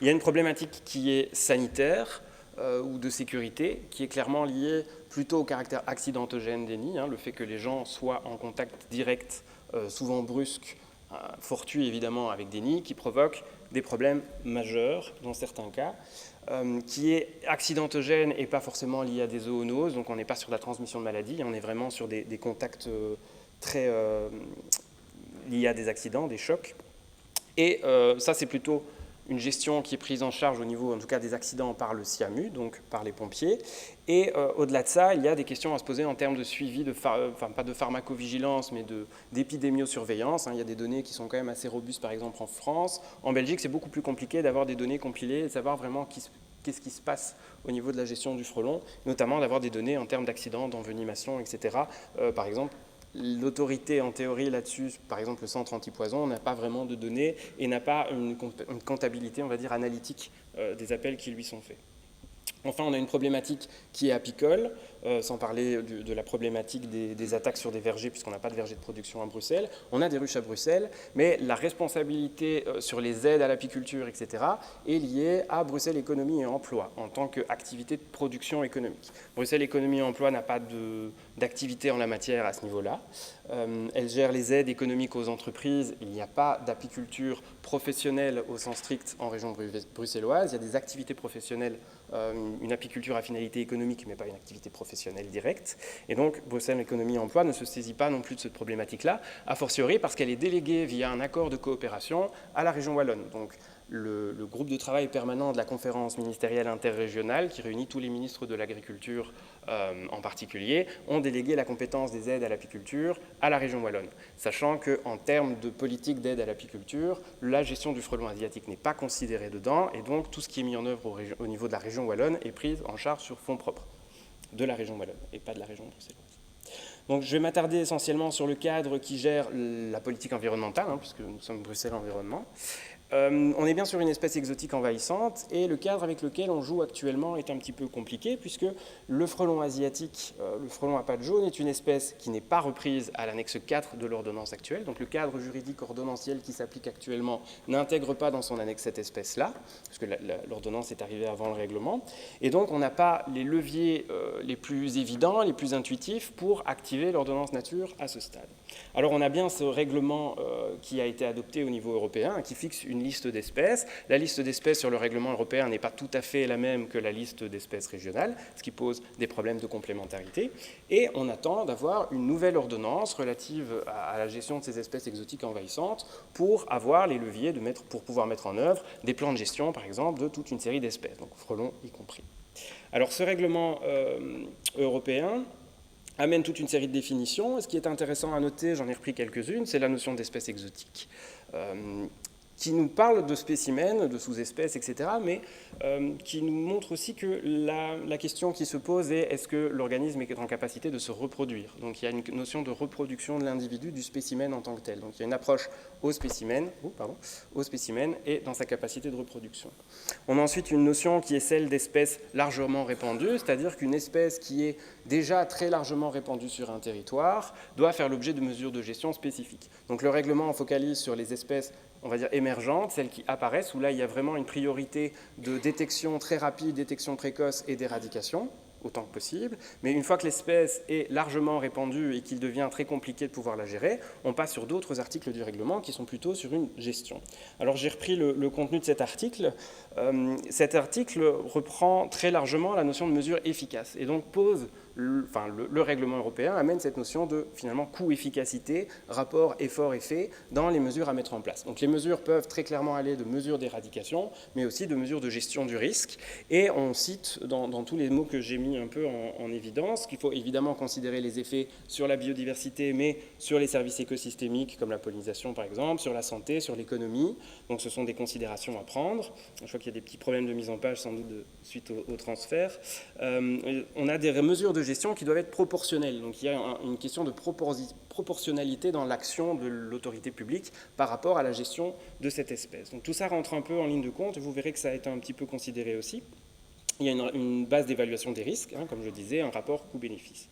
Il y a une problématique qui est sanitaire ou de sécurité, qui est clairement liée plutôt au caractère accidentogène des nids, le fait que les gens soient en contact direct, souvent brusque, fortuit évidemment avec des nids qui provoquent des problèmes majeurs dans certains cas, qui est accidentogène et pas forcément lié à des zoonoses, donc on n'est pas sur la transmission de maladies, on est vraiment sur des contacts très liés à des accidents, des chocs. Et ça c'est plutôt une gestion qui est prise en charge au niveau en tout cas des accidents par le SIAMU, donc par les pompiers. Et au-delà de ça, il y a des questions à se poser en termes de suivi, pas de pharmacovigilance, mais d'épidémiosurveillance. Il y a des données qui sont quand même assez robustes, par exemple en France. En Belgique, c'est beaucoup plus compliqué d'avoir des données compilées, de savoir vraiment qu'est-ce qui se passe au niveau de la gestion du frelon, notamment d'avoir des données en termes d'accidents, d'envenimation, etc. Par exemple, l'autorité en théorie là-dessus, par exemple le centre antipoison, n'a pas vraiment de données et n'a pas une comptabilité, on va dire, analytique des appels qui lui sont faits. Enfin, on a une problématique qui est apicole, sans parler de la problématique des attaques sur des vergers, puisqu'on n'a pas de verger de production à Bruxelles. On a des ruches à Bruxelles, mais la responsabilité sur les aides à l'apiculture, etc., est liée à Bruxelles Économie et Emploi, en tant qu'activité de production économique. Bruxelles Économie et Emploi n'a pas d'activité en la matière à ce niveau-là. Elle gère les aides économiques aux entreprises. Il n'y a pas d'apiculture professionnelle au sens strict en région bruxelloise. Il y a des activités professionnelles, une apiculture à finalité économique, mais pas une activité professionnelle directe. Et donc, Bruxelles Économie et Emploi ne se saisit pas non plus de cette problématique-là, a fortiori parce qu'elle est déléguée via un accord de coopération à la région wallonne. Donc, le groupe de travail permanent de la conférence ministérielle interrégionale, qui réunit tous les ministres de l'agriculture en particulier, ont délégué la compétence des aides à l'apiculture à la région wallonne, sachant qu'en termes de politique d'aide à l'apiculture, la gestion du frelon asiatique n'est pas considérée dedans, et donc tout ce qui est mis en œuvre au niveau de la région wallonne est pris en charge sur fonds propres de la région wallonne, et pas de la région bruxelloise. Donc je vais m'attarder essentiellement sur le cadre qui gère la politique environnementale, puisque nous sommes Bruxelles Environnement. On est bien sur une espèce exotique envahissante et le cadre avec lequel on joue actuellement est un petit peu compliqué puisque le frelon asiatique, le frelon à pattes jaunes, est une espèce qui n'est pas reprise à l'annexe 4 de l'ordonnance actuelle. Donc le cadre juridique ordonnanciel qui s'applique actuellement n'intègre pas dans son annexe cette espèce-là, parce que l'ordonnance est arrivée avant le règlement. Et donc on n'a pas les leviers les plus évidents, les plus intuitifs pour activer l'ordonnance nature à ce stade. Alors on a bien ce règlement qui a été adopté au niveau européen, qui fixe une liste d'espèces. La liste d'espèces sur le règlement européen n'est pas tout à fait la même que la liste d'espèces régionales, ce qui pose des problèmes de complémentarité. Et on attend d'avoir une nouvelle ordonnance relative à la gestion de ces espèces exotiques envahissantes pour avoir les leviers pour pouvoir mettre en œuvre des plans de gestion, par exemple, de toute une série d'espèces, donc frelons y compris. Alors ce règlement européen amène toute une série de définitions. Et ce qui est intéressant à noter, j'en ai repris quelques-unes, c'est la notion d'espèce exotique. qui nous parle de spécimens, de sous-espèces, etc., mais qui nous montre aussi que la question qui se pose est est-ce que l'organisme est en capacité de se reproduire? Donc il y a une notion de reproduction de l'individu, du spécimen en tant que tel. Donc il y a une approche au spécimen et dans sa capacité de reproduction. On a ensuite une notion qui est celle d'espèces largement répandues, c'est-à-dire qu'une espèce qui est déjà très largement répandue sur un territoire doit faire l'objet de mesures de gestion spécifiques. Donc le règlement focalise sur les espèces, on va dire émergentes, celles qui apparaissent, où là il y a vraiment une priorité de détection très rapide, détection précoce et d'éradication, autant que possible. Mais une fois que l'espèce est largement répandue et qu'il devient très compliqué de pouvoir la gérer, on passe sur d'autres articles du règlement qui sont plutôt sur une gestion. Alors j'ai repris le contenu de cet article. Cet article reprend très largement la notion de mesure efficace et donc pose le règlement européen amène cette notion de, finalement, coût-efficacité, rapport effort-effet dans les mesures à mettre en place. Donc les mesures peuvent très clairement aller de mesures d'éradication, mais aussi de mesures de gestion du risque. Et on cite, dans tous les mots que j'ai mis un peu en évidence, qu'il faut évidemment considérer les effets sur la biodiversité, mais sur les services écosystémiques, comme la pollinisation par exemple, sur la santé, sur l'économie. Donc ce sont des considérations à prendre. Je crois qu'il y a des petits problèmes de mise en page, sans doute, suite au transfert. On a des mesures de gestion qui doivent être proportionnelles. Donc il y a une question de proportionnalité dans l'action de l'autorité publique par rapport à la gestion de cette espèce. Donc tout ça rentre un peu en ligne de compte, et vous verrez que ça a été un petit peu considéré aussi. Il y a une base d'évaluation des risques, comme je disais, un rapport coût-bénéfice.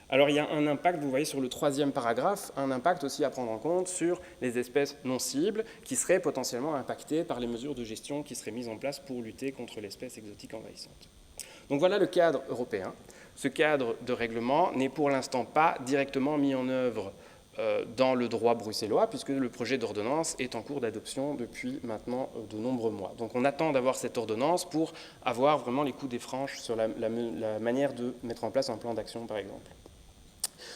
Alors il y a un impact, vous voyez sur le 3e paragraphe, un impact aussi à prendre en compte sur les espèces non cibles qui seraient potentiellement impactées par les mesures de gestion qui seraient mises en place pour lutter contre l'espèce exotique envahissante. Donc voilà le cadre européen. Ce cadre de règlement n'est pour l'instant pas directement mis en œuvre dans le droit bruxellois, puisque le projet d'ordonnance est en cours d'adoption depuis maintenant de nombreux mois. Donc on attend d'avoir cette ordonnance pour avoir vraiment les coups des franches sur la manière de mettre en place un plan d'action, par exemple.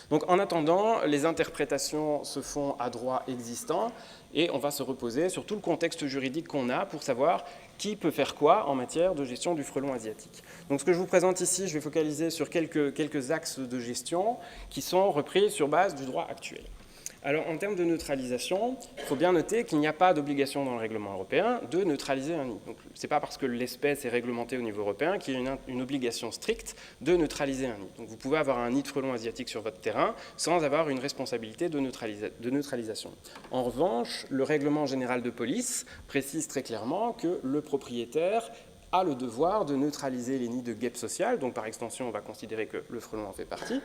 Donc en attendant, les interprétations se font à droit existant et on va se reposer sur tout le contexte juridique qu'on a pour savoir qui peut faire quoi en matière de gestion du frelon asiatique. Donc ce que je vous présente ici, je vais focaliser sur quelques axes de gestion qui sont repris sur base du droit actuel. Alors en termes de neutralisation, il faut bien noter qu'il n'y a pas d'obligation dans le règlement européen de neutraliser un nid. Donc ce n'est pas parce que l'espèce est réglementée au niveau européen qu'il y a une obligation stricte de neutraliser un nid. Donc vous pouvez avoir un nid de frelon asiatique sur votre terrain sans avoir une responsabilité de neutralisation. En revanche, le règlement général de police précise très clairement que le propriétaire a le devoir de neutraliser les nids de guêpes sociales, donc par extension on va considérer que le frelon en fait partie,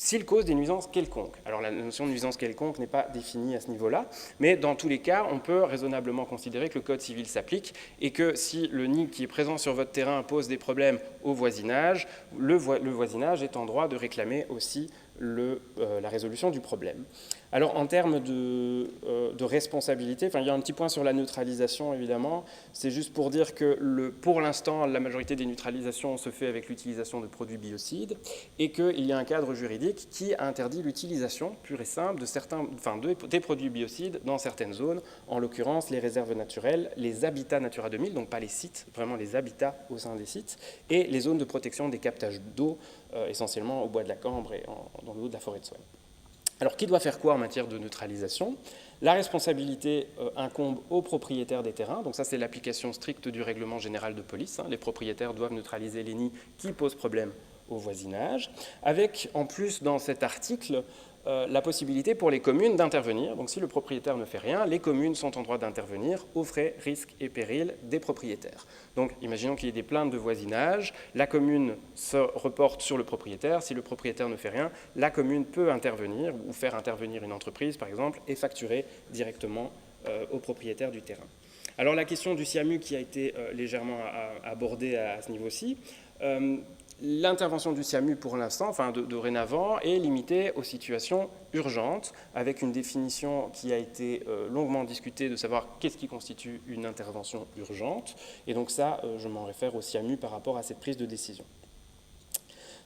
s'il cause des nuisances quelconques. Alors la notion de nuisance quelconque n'est pas définie à ce niveau-là, mais dans tous les cas, on peut raisonnablement considérer que le Code civil s'applique et que si le nid qui est présent sur votre terrain pose des problèmes au voisinage, le voisinage est en droit de réclamer aussi la résolution du problème. Alors en termes de responsabilité, il y a un petit point sur la neutralisation évidemment, c'est juste pour dire que pour l'instant la majorité des neutralisations se fait avec l'utilisation de produits biocides et qu'il y a un cadre juridique qui interdit l'utilisation pure et simple des produits biocides dans certaines zones, en l'occurrence les réserves naturelles, les habitats Natura 2000, donc pas les sites, vraiment les habitats au sein des sites, et les zones de protection des captages d'eau, essentiellement au bois de la Cambre et dans le haut de la forêt de Soignes. Alors, qui doit faire quoi en matière de neutralisation? La responsabilité incombe aux propriétaires des terrains. Donc ça, c'est l'application stricte du règlement général de police. Les propriétaires doivent neutraliser les nids qui posent problème au voisinage. Avec, en plus, dans cet article, la possibilité pour les communes d'intervenir. Donc si le propriétaire ne fait rien, les communes sont en droit d'intervenir aux frais, risques et périls des propriétaires. Donc imaginons qu'il y ait des plaintes de voisinage, la commune se reporte sur le propriétaire. Si le propriétaire ne fait rien, la commune peut intervenir ou faire intervenir une entreprise par exemple et facturer directement au propriétaire du terrain. Alors la question du SIAMU qui a été légèrement abordée à ce niveau-ci, l'intervention du SIAMU pour l'instant, dorénavant, est limitée aux situations urgentes, avec une définition qui a été longuement discutée de savoir qu'est-ce qui constitue une intervention urgente. Et donc ça, je m'en réfère au SIAMU par rapport à cette prise de décision.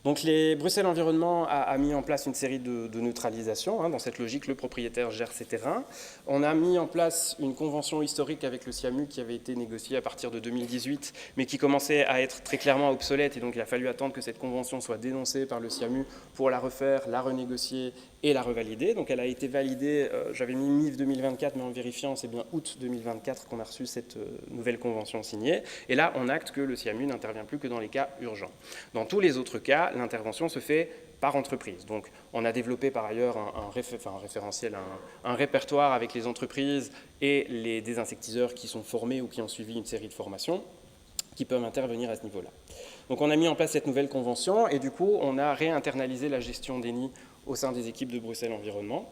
Donc Bruxelles Environnement a mis en place une série de neutralisations. Dans cette logique, le propriétaire gère ses terrains. On a mis en place une convention historique avec le SIAMU qui avait été négociée à partir de 2018, mais qui commençait à être très clairement obsolète. Et donc il a fallu attendre que cette convention soit dénoncée par le SIAMU pour la refaire, la renégocier et la revalider. Donc elle a été validée, j'avais mis MIF 2024, mais en vérifiant, c'est bien août 2024 qu'on a reçu cette nouvelle convention signée. Et là, on acte que le SIAMU n'intervient plus que dans les cas urgents. Dans tous les autres cas, l'intervention se fait par entreprise. Donc on a développé par ailleurs un répertoire avec les entreprises et les désinsectiseurs qui sont formés ou qui ont suivi une série de formations qui peuvent intervenir à ce niveau-là. Donc on a mis en place cette nouvelle convention et du coup on a réinternalisé la gestion des nids au sein des équipes de Bruxelles Environnement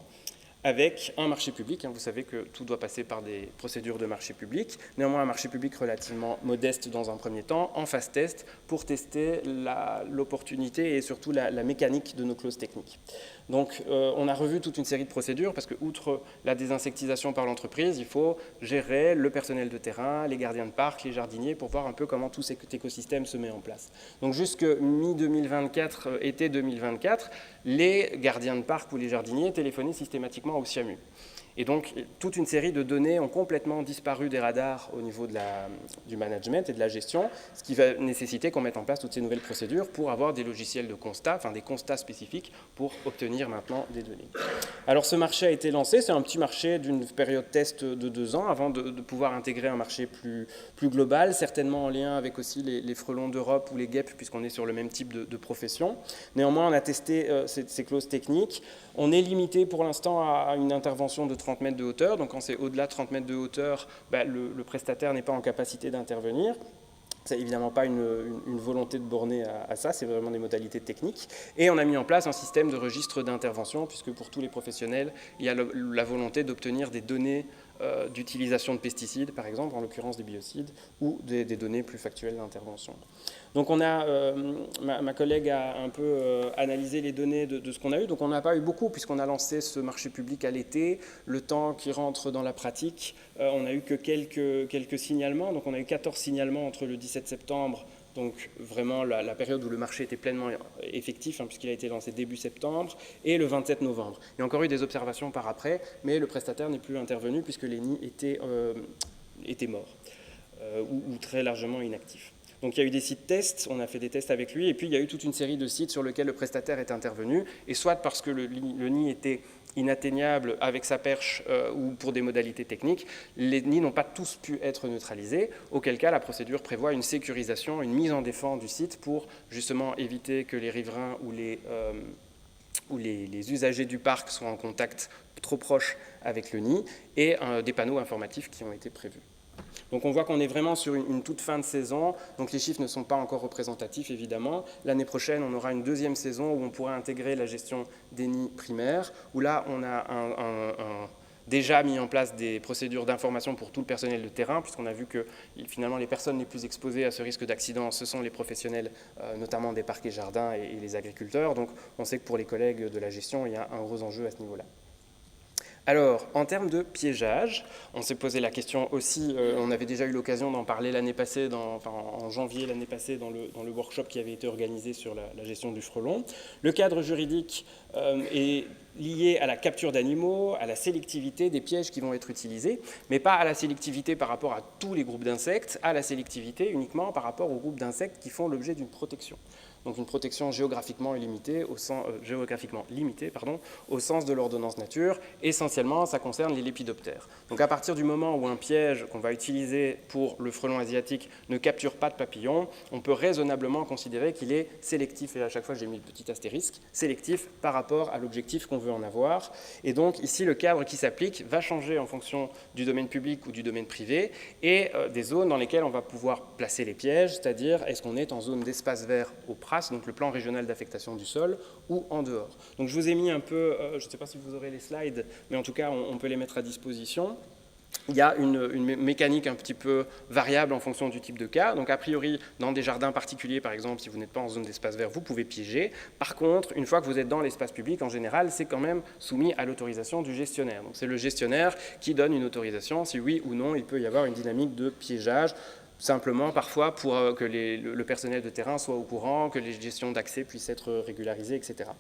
avec un marché public. Vous savez que tout doit passer par des procédures de marché public. Néanmoins, un marché public relativement modeste dans un premier temps, en phase test, pour tester l'opportunité et surtout la mécanique de nos clauses techniques. Donc, on a revu toute une série de procédures parce que, outre la désinsectisation par l'entreprise, il faut gérer le personnel de terrain, les gardiens de parc, les jardiniers, pour voir un peu comment tout cet écosystème se met en place. Donc, jusque mi-2024, été 2024, les gardiens de parc ou les jardiniers téléphonaient systématiquement au SIAMU. Et donc, toute une série de données ont complètement disparu des radars au niveau du management et de la gestion, ce qui va nécessiter qu'on mette en place toutes ces nouvelles procédures pour avoir des logiciels de constat, enfin des constats spécifiques pour obtenir maintenant des données. Alors, ce marché a été lancé, c'est un petit marché d'une période test de 2 ans avant de pouvoir intégrer un marché plus global, certainement en lien avec aussi les frelons d'Europe ou les guêpes, puisqu'on est sur le même type de profession. Néanmoins, on a testé ces clauses techniques. On est limité pour l'instant à une intervention de 30 mètres de hauteur. Donc quand c'est au-delà de 30 mètres de hauteur, le prestataire n'est pas en capacité d'intervenir. Ce n'est évidemment pas une volonté de borner à ça, c'est vraiment des modalités techniques. Et on a mis en place un système de registre d'intervention, puisque pour tous les professionnels, il y a la volonté d'obtenir des données d'utilisation de pesticides, par exemple, en l'occurrence des biocides, ou des données plus factuelles d'intervention. Donc on a, ma collègue a un peu analysé les données de ce qu'on a eu. Donc on n'a pas eu beaucoup, puisqu'on a lancé ce marché public à l'été. Le temps qui rentre dans la pratique, on n'a eu que quelques signalements. Donc on a eu 14 signalements entre le 17 septembre, donc vraiment la période où le marché était pleinement effectif, puisqu'il a été lancé début septembre, et le 27 novembre. Il y a encore eu des observations par après, mais le prestataire n'est plus intervenu puisque les nids étaient morts ou très largement inactifs. Donc il y a eu des sites tests, on a fait des tests avec lui, et puis il y a eu toute une série de sites sur lesquels le prestataire est intervenu, et soit parce que le nid était inatteignable avec sa perche ou pour des modalités techniques, les nids n'ont pas tous pu être neutralisés, auquel cas la procédure prévoit une sécurisation, une mise en défense du site pour justement éviter que les riverains ou les usagers du parc soient en contact trop proche avec le nid, et des panneaux informatifs qui ont été prévus. Donc on voit qu'on est vraiment sur une toute fin de saison, donc les chiffres ne sont pas encore représentatifs évidemment. L'année prochaine, on aura une deuxième saison où on pourra intégrer la gestion des nids primaires, où là on a déjà mis en place des procédures d'information pour tout le personnel de terrain, puisqu'on a vu que finalement les personnes les plus exposées à ce risque d'accident, ce sont les professionnels, notamment des parcs et jardins et les agriculteurs. Donc on sait que pour les collègues de la gestion, il y a un gros enjeu à ce niveau-là. Alors, en termes de piégeage, on s'est posé la question aussi, on avait déjà eu l'occasion d'en parler l'année passée, en janvier l'année passée, dans le workshop qui avait été organisé sur la gestion du frelon. Le cadre juridique est lié à la capture d'animaux, à la sélectivité des pièges qui vont être utilisés, mais pas à la sélectivité par rapport à tous les groupes d'insectes, à la sélectivité uniquement par rapport aux groupes d'insectes qui font l'objet d'une protection. Donc une protection géographiquement limitée, au sens de l'ordonnance nature. Essentiellement, ça concerne les lépidoptères. Donc à partir du moment où un piège qu'on va utiliser pour le frelon asiatique ne capture pas de papillons, on peut raisonnablement considérer qu'il est sélectif, et à chaque fois j'ai mis le petit astérisque, sélectif par rapport à l'objectif qu'on veut en avoir. Et donc ici, le cadre qui s'applique va changer en fonction du domaine public ou du domaine privé, et des zones dans lesquelles on va pouvoir placer les pièges, c'est-à-dire est-ce qu'on est en zone d'espace vert au PRAS, donc le plan régional d'affectation du sol, ou en dehors. Donc je vous ai mis un peu, je ne sais pas si vous aurez les slides, mais en tout cas on peut les mettre à disposition. Il y a une mécanique un petit peu variable en fonction du type de cas. Donc a priori, dans des jardins particuliers, par exemple, si vous n'êtes pas en zone d'espace vert, vous pouvez piéger. Par contre, une fois que vous êtes dans l'espace public, en général, c'est quand même soumis à l'autorisation du gestionnaire. Donc c'est le gestionnaire qui donne une autorisation, si oui ou non il peut y avoir une dynamique de piégeage, simplement parfois pour que le personnel de terrain soit au courant, que les gestions d'accès puissent être régularisées, etc.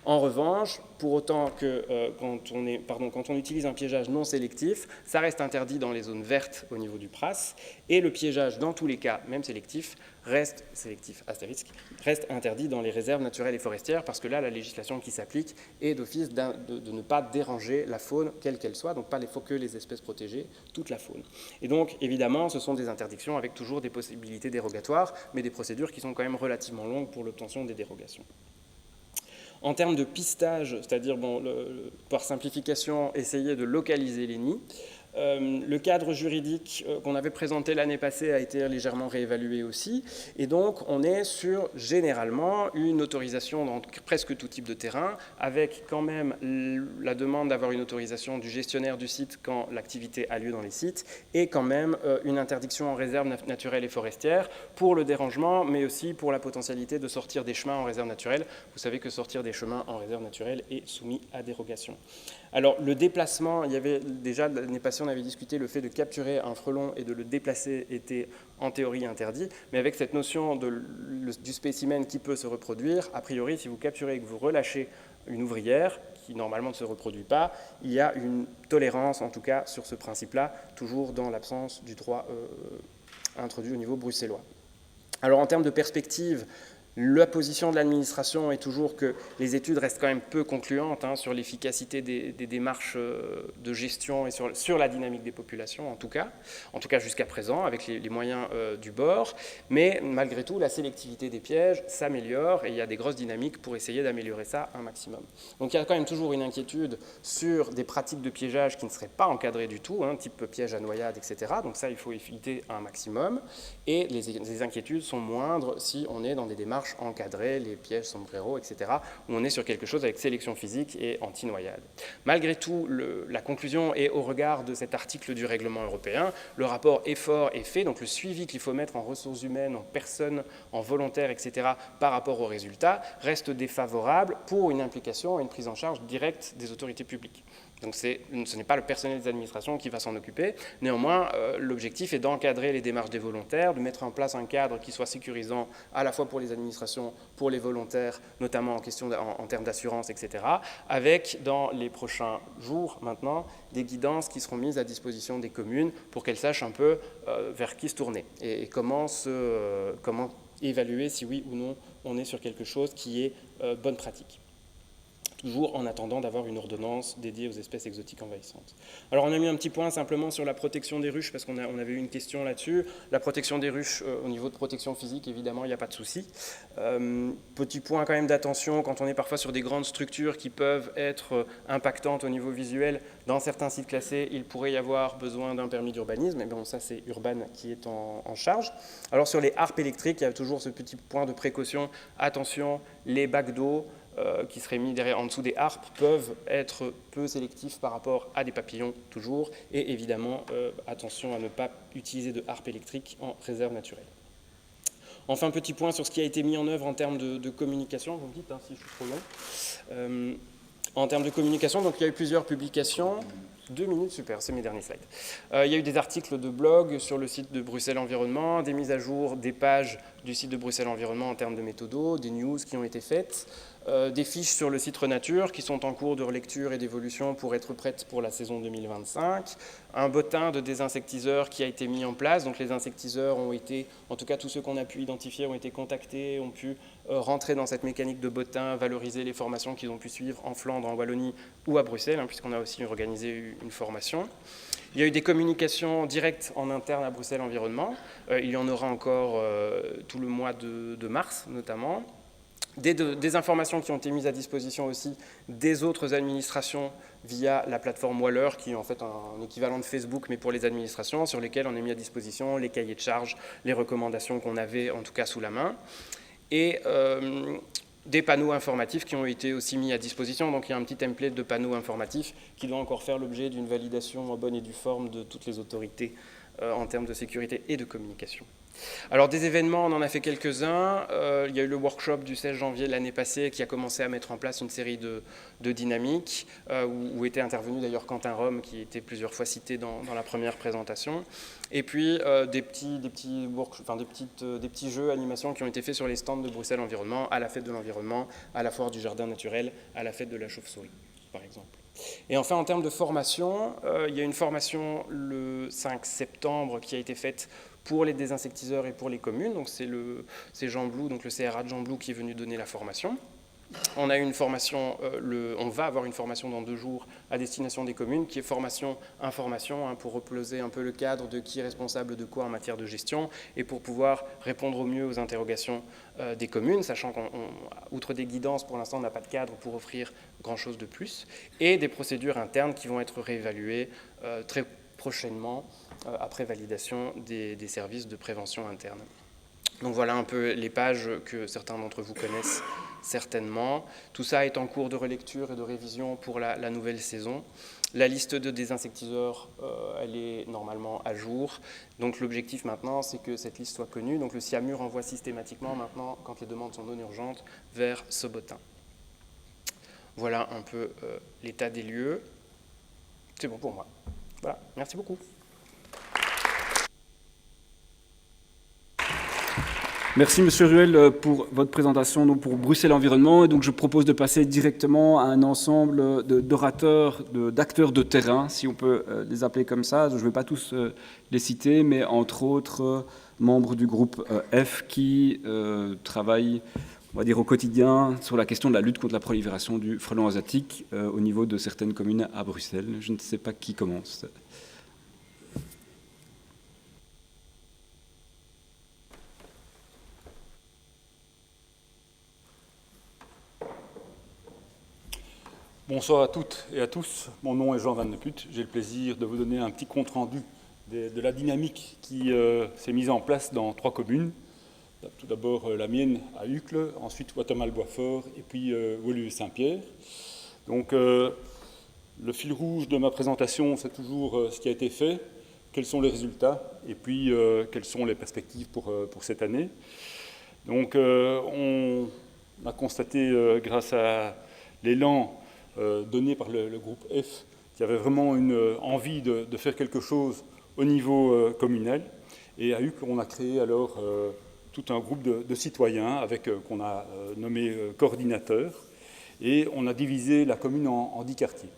En revanche, pour autant que quand on utilise un piégeage non sélectif, ça reste interdit dans les zones vertes au niveau du PRAS, et le piégeage, dans tous les cas, même sélectif, reste sélectif astérisque, reste interdit dans les réserves naturelles et forestières parce que là, la législation qui s'applique est d'office de ne pas déranger la faune, quelle qu'elle soit, donc pas que les espèces protégées, toute la faune. Et donc, évidemment, ce sont des interdictions avec toujours des possibilités dérogatoires, mais des procédures qui sont quand même relativement longues pour l'obtention des dérogations. En termes de pistage, c'est-à-dire, par simplification, essayer de localiser les nids, le cadre juridique qu'on avait présenté l'année passée a été légèrement réévalué aussi, et donc on est sur généralement une autorisation dans presque tout type de terrain, avec quand même la demande d'avoir une autorisation du gestionnaire du site quand l'activité a lieu dans les sites, et quand même une interdiction en réserve naturelle et forestière pour le dérangement, mais aussi pour la potentialité de sortir des chemins en réserve naturelle. Vous savez que sortir des chemins en réserve naturelle est soumis à dérogation. Alors le déplacement, il y avait déjà l'année passée on avait discuté le fait de capturer un frelon et de le déplacer était en théorie interdit, mais avec cette notion du spécimen qui peut se reproduire, a priori si vous capturez et que vous relâchez une ouvrière qui normalement ne se reproduit pas, il y a une tolérance en tout cas sur ce principe-là, toujours dans l'absence du droit introduit au niveau bruxellois. Alors en termes de perspective, la position de l'administration est toujours que les études restent quand même peu concluantes sur l'efficacité des démarches de gestion et sur la dynamique des populations, en tout cas jusqu'à présent, avec les moyens du bord. Mais malgré tout, la sélectivité des pièges s'améliore et il y a des grosses dynamiques pour essayer d'améliorer ça un maximum. Donc il y a quand même toujours une inquiétude sur des pratiques de piégeage qui ne seraient pas encadrées du tout, type piège à noyade, etc. Donc ça, il faut éviter un maximum. Et les inquiétudes sont moindres si on est dans des démarches encadrées, les pièges sombrero, etc., où on est sur quelque chose avec sélection physique et anti-noyade. Malgré tout, la conclusion est au regard de cet article du règlement européen. Le rapport effort est fait, donc le suivi qu'il faut mettre en ressources humaines, en personnes, en volontaires, etc., par rapport aux résultats, reste défavorable pour une implication et une prise en charge directe des autorités publiques. Donc ce n'est pas le personnel des administrations qui va s'en occuper. Néanmoins, l'objectif est d'encadrer les démarches des volontaires, de mettre en place un cadre qui soit sécurisant à la fois pour les administrations, pour les volontaires, notamment en termes d'assurance, etc., avec, dans les prochains jours maintenant, des guidances qui seront mises à disposition des communes pour qu'elles sachent un peu vers qui se tourner et comment évaluer si oui ou non on est sur quelque chose qui est bonne pratique. Toujours en attendant d'avoir une ordonnance dédiée aux espèces exotiques envahissantes. Alors on a mis un petit point simplement sur la protection des ruches, parce qu'on avait eu une question là-dessus. La protection des ruches, au niveau de protection physique, évidemment, il n'y a pas de souci. Petit point quand même d'attention, quand on est parfois sur des grandes structures qui peuvent être impactantes au niveau visuel, dans certains sites classés, il pourrait y avoir besoin d'un permis d'urbanisme, et bien ça c'est Urban qui est en charge. Alors sur les harpes électriques, il y a toujours ce petit point de précaution, attention, les bacs d'eau, qui seraient mis en dessous des harpes peuvent être peu sélectifs par rapport à des papillons toujours, et évidemment attention à ne pas utiliser de harpe électrique en réserve naturelle. Enfin, petit point sur ce qui a été mis en œuvre en termes de communication, vous me dites si je suis trop long. En termes de communication, donc il y a eu plusieurs publications. 2 minutes, super, c'est mes derniers slides. Il y a eu des articles de blog sur le site de Bruxelles Environnement, des mises à jour des pages du site de Bruxelles Environnement en termes de méthodos, des news qui ont été faites, des fiches sur le site Renature qui sont en cours de relecture et d'évolution pour être prêtes pour la saison 2025, un bottin de désinsectiseurs qui a été mis en place, donc les insectiseurs ont été, en tout cas tous ceux qu'on a pu identifier ont été contactés, ont pu rentrer dans cette mécanique de bottin, valoriser les formations qu'ils ont pu suivre en Flandre, en Wallonie ou à Bruxelles, puisqu'on a aussi organisé une formation. Il y a eu des communications directes en interne à Bruxelles Environnement. Il y en aura encore tout le mois de mars notamment. Des informations qui ont été mises à disposition aussi des autres administrations via la plateforme Waller, qui est en fait un équivalent de Facebook, mais pour les administrations, sur lesquelles on a mis à disposition les cahiers de charges, les recommandations qu'on avait en tout cas sous la main. Et des panneaux informatifs qui ont été aussi mis à disposition. Donc il y a un petit template de panneaux informatifs qui doit encore faire l'objet d'une validation en bonne et due forme de toutes les autorités en termes de sécurité et de communication. Alors des événements, on en a fait quelques-uns. Il y a eu le workshop du 16 janvier de l'année passée qui a commencé à mettre en place une série de dynamiques où était intervenu d'ailleurs Quentin Rome qui était plusieurs fois cité dans la première présentation. Et puis des petits jeux, animations qui ont été faits sur les stands de Bruxelles Environnement, à la fête de l'environnement, à la foire du jardin naturel, à la fête de la chauve-souris, par exemple. Et enfin, en termes de formation, il y a une formation le 5 septembre qui a été faite pour les désinsectiseurs et pour les communes. Donc c'est Jean Blou, donc le CRA de Jean Blou qui est venu donner la formation. On a une formation, on va avoir une formation dans 2 jours à destination des communes, qui est formation-information, pour reposer un peu le cadre de qui est responsable de quoi en matière de gestion, et pour pouvoir répondre au mieux aux interrogations des communes, sachant qu'outre des guidances, pour l'instant, on n'a pas de cadre pour offrir grand-chose de plus, et des procédures internes qui vont être réévaluées très prochainement, après validation des services de prévention interne. Donc voilà un peu les pages que certains d'entre vous connaissent certainement. Tout ça est en cours de relecture et de révision pour la nouvelle saison. La liste de désinsectiseurs, elle est normalement à jour. Donc l'objectif maintenant, c'est que cette liste soit connue. Donc le SIAMUR envoie systématiquement maintenant, quand les demandes sont non urgentes, vers Sobotin. Voilà un peu l'état des lieux. C'est bon pour moi. Voilà, merci beaucoup. Merci Monsieur Ruel pour votre présentation donc pour Bruxelles Environnement. Et donc je propose de passer directement à un ensemble d'orateurs, d'acteurs de terrain, si on peut les appeler comme ça. Je ne vais pas tous les citer, mais entre autres membres du groupe F qui travaillent, on va dire, au quotidien sur la question de la lutte contre la prolifération du frelon asiatique au niveau de certaines communes à Bruxelles. Je ne sais pas qui commence. Bonsoir à toutes et à tous. Mon nom est Jean Van de Put. J'ai le plaisir de vous donner un petit compte-rendu de la dynamique qui s'est mise en place dans 3 communes. Tout d'abord la mienne à Uccle, ensuite Watemal-Boisfort et puis Woluwe-Saint-Pierre. Donc le fil rouge de ma présentation, c'est toujours ce qui a été fait, quels sont les résultats et puis quelles sont les perspectives pour cette année. Donc on a constaté grâce à l'élan donné par le groupe F, qui avait vraiment une envie de faire quelque chose au niveau communal. Et à Uccle, on a créé alors tout un groupe de citoyens qu'on a nommé coordinateurs. Et on a divisé la commune en 10 quartiers.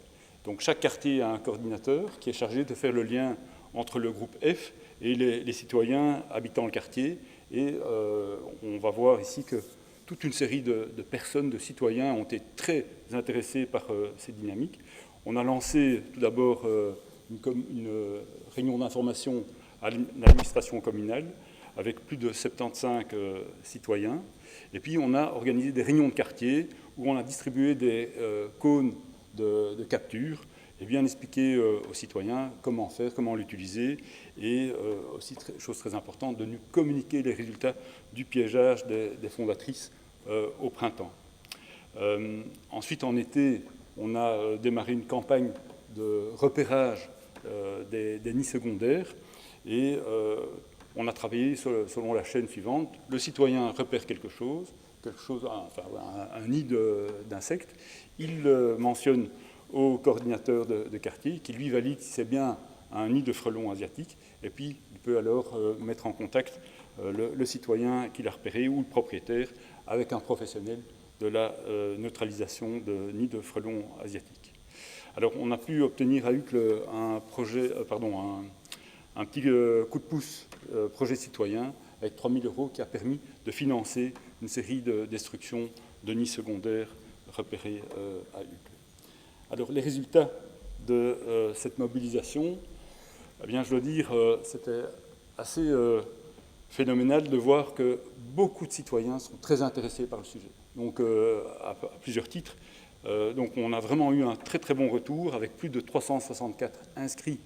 Donc chaque quartier a un coordinateur qui est chargé de faire le lien entre le groupe F et les citoyens habitant le quartier. Et on va voir ici que toute une série de personnes, de citoyens ont été très intéressés par ces dynamiques. On a lancé tout d'abord une réunion d'information à l'administration communale avec plus de 75 citoyens. Et puis on a organisé des réunions de quartier où on a distribué des cônes de capture et bien expliqué aux citoyens comment faire, comment l'utiliser et aussi, chose très importante, de nous communiquer les résultats du piégeage des fondatrices au printemps. Ensuite, en été, on a démarré une campagne de repérage des nids secondaires et on a travaillé selon la chaîne suivante. Le citoyen repère quelque chose un nid d'insectes, il mentionne au coordinateur de quartier qui lui valide si c'est bien un nid de frelons asiatiques et puis il peut alors mettre en contact le citoyen qui l'a repéré ou le propriétaire avec un professionnel de la neutralisation de nids de frelons asiatiques. Alors on a pu obtenir à Uccle un petit coup de pouce projet citoyen avec 3 000 € qui a permis de financer une série de destructions de nids secondaires repérés à Uccle. Alors les résultats de cette mobilisation, eh bien, je dois dire, c'était assez phénoménal de voir que beaucoup de citoyens sont très intéressés par le sujet. Donc à plusieurs titres. Donc on a vraiment eu un très très bon retour avec plus de 364 inscrits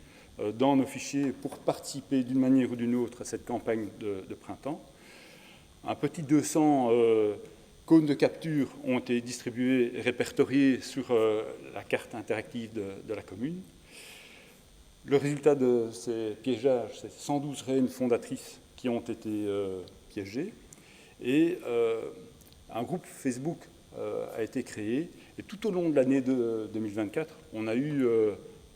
dans nos fichiers pour participer d'une manière ou d'une autre à cette campagne de printemps. Un petit 200 cônes de capture ont été distribués et répertoriés sur la carte interactive de la commune. Le résultat de ces piégeages, c'est 112 reines fondatrices qui ont été piégées. Et un groupe Facebook a été créé. Et tout au long de l'année 2024, on a eu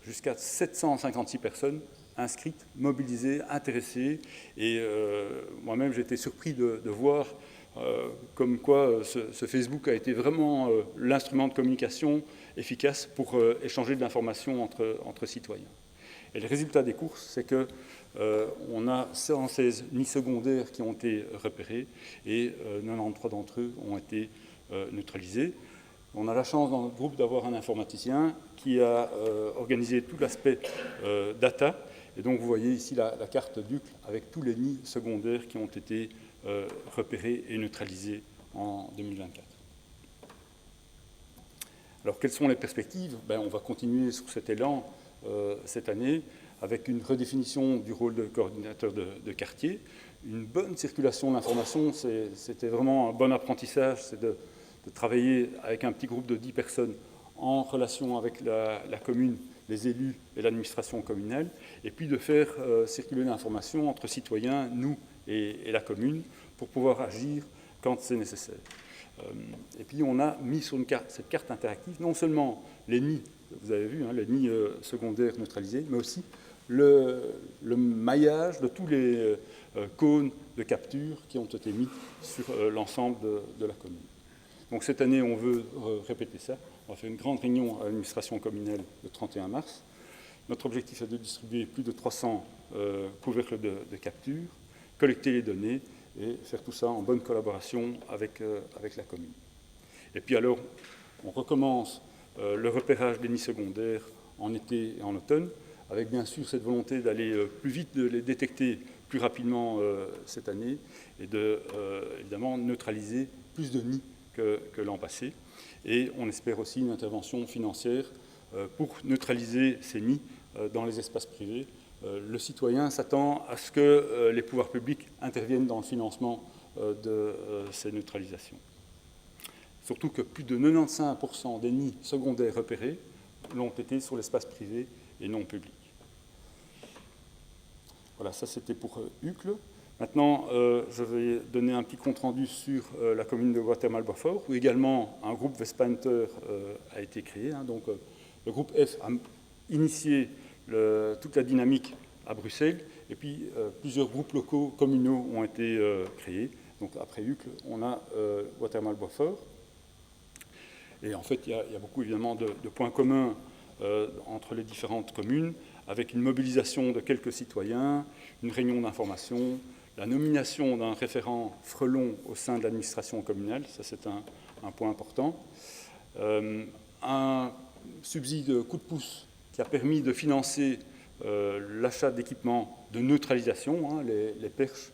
jusqu'à 756 personnes inscrites, mobilisées, intéressées. Et moi-même, j'ai été surpris de voir comme quoi ce Facebook a été vraiment l'instrument de communication efficace pour échanger de l'information entre citoyens. Et le résultat des courses, c'est que on a 116 nids secondaires qui ont été repérés et 93 d'entre eux ont été neutralisés. On a la chance dans notre groupe d'avoir un informaticien qui a organisé tout l'aspect data. Et donc vous voyez ici la carte d'UCLE avec tous les nids secondaires qui ont été repérés et neutralisés en 2024. Alors quelles sont les perspectives? On va continuer sur cet élan cette année avec une redéfinition du rôle de coordinateur de quartier, une bonne circulation de l'information, c'était vraiment un bon apprentissage, c'est de travailler avec un petit groupe de 10 personnes en relation avec la commune, les élus et l'administration communale, et puis de faire circuler l'information entre citoyens, nous et la commune, pour pouvoir agir quand c'est nécessaire. Et puis on a mis sur cette carte interactive non seulement les nids, vous avez vu, les nids secondaires neutralisés, mais aussi le maillage de tous les cônes de capture qui ont été mis sur l'ensemble de la commune. Donc cette année, on veut répéter ça. On va faire une grande réunion à l'administration communale le 31 mars. Notre objectif est de distribuer plus de 300 couvercles de capture, collecter les données et faire tout ça en bonne collaboration avec la commune. Et puis alors, on recommence le repérage des nids secondaires en été et en automne, avec bien sûr cette volonté d'aller plus vite, de les détecter plus rapidement cette année et de, évidemment, neutraliser plus de nids que l'an passé. Et on espère aussi une intervention financière pour neutraliser ces nids dans les espaces privés. Le citoyen s'attend à ce que les pouvoirs publics interviennent dans le financement de ces neutralisations. Surtout que plus de 95% des nids secondaires repérés l'ont été sur l'espace privé et non public. Voilà, ça c'était pour UCLE. Maintenant, je vais donner un petit compte-rendu sur la commune de Watermal-Boisfort, où également un groupe Westpainter a été créé. Donc, le groupe F a initié toute la dynamique à Bruxelles, et puis plusieurs groupes locaux communaux ont été créés. Donc, après UCLE, on a Watermal-Boisfort. Et en fait, il y a beaucoup évidemment de points communs entre les différentes communes, avec une mobilisation de quelques citoyens, une réunion d'information, la nomination d'un référent frelon au sein de l'administration communale, ça c'est un point important, un subside coup de pouce qui a permis de financer l'achat d'équipements de neutralisation, les perches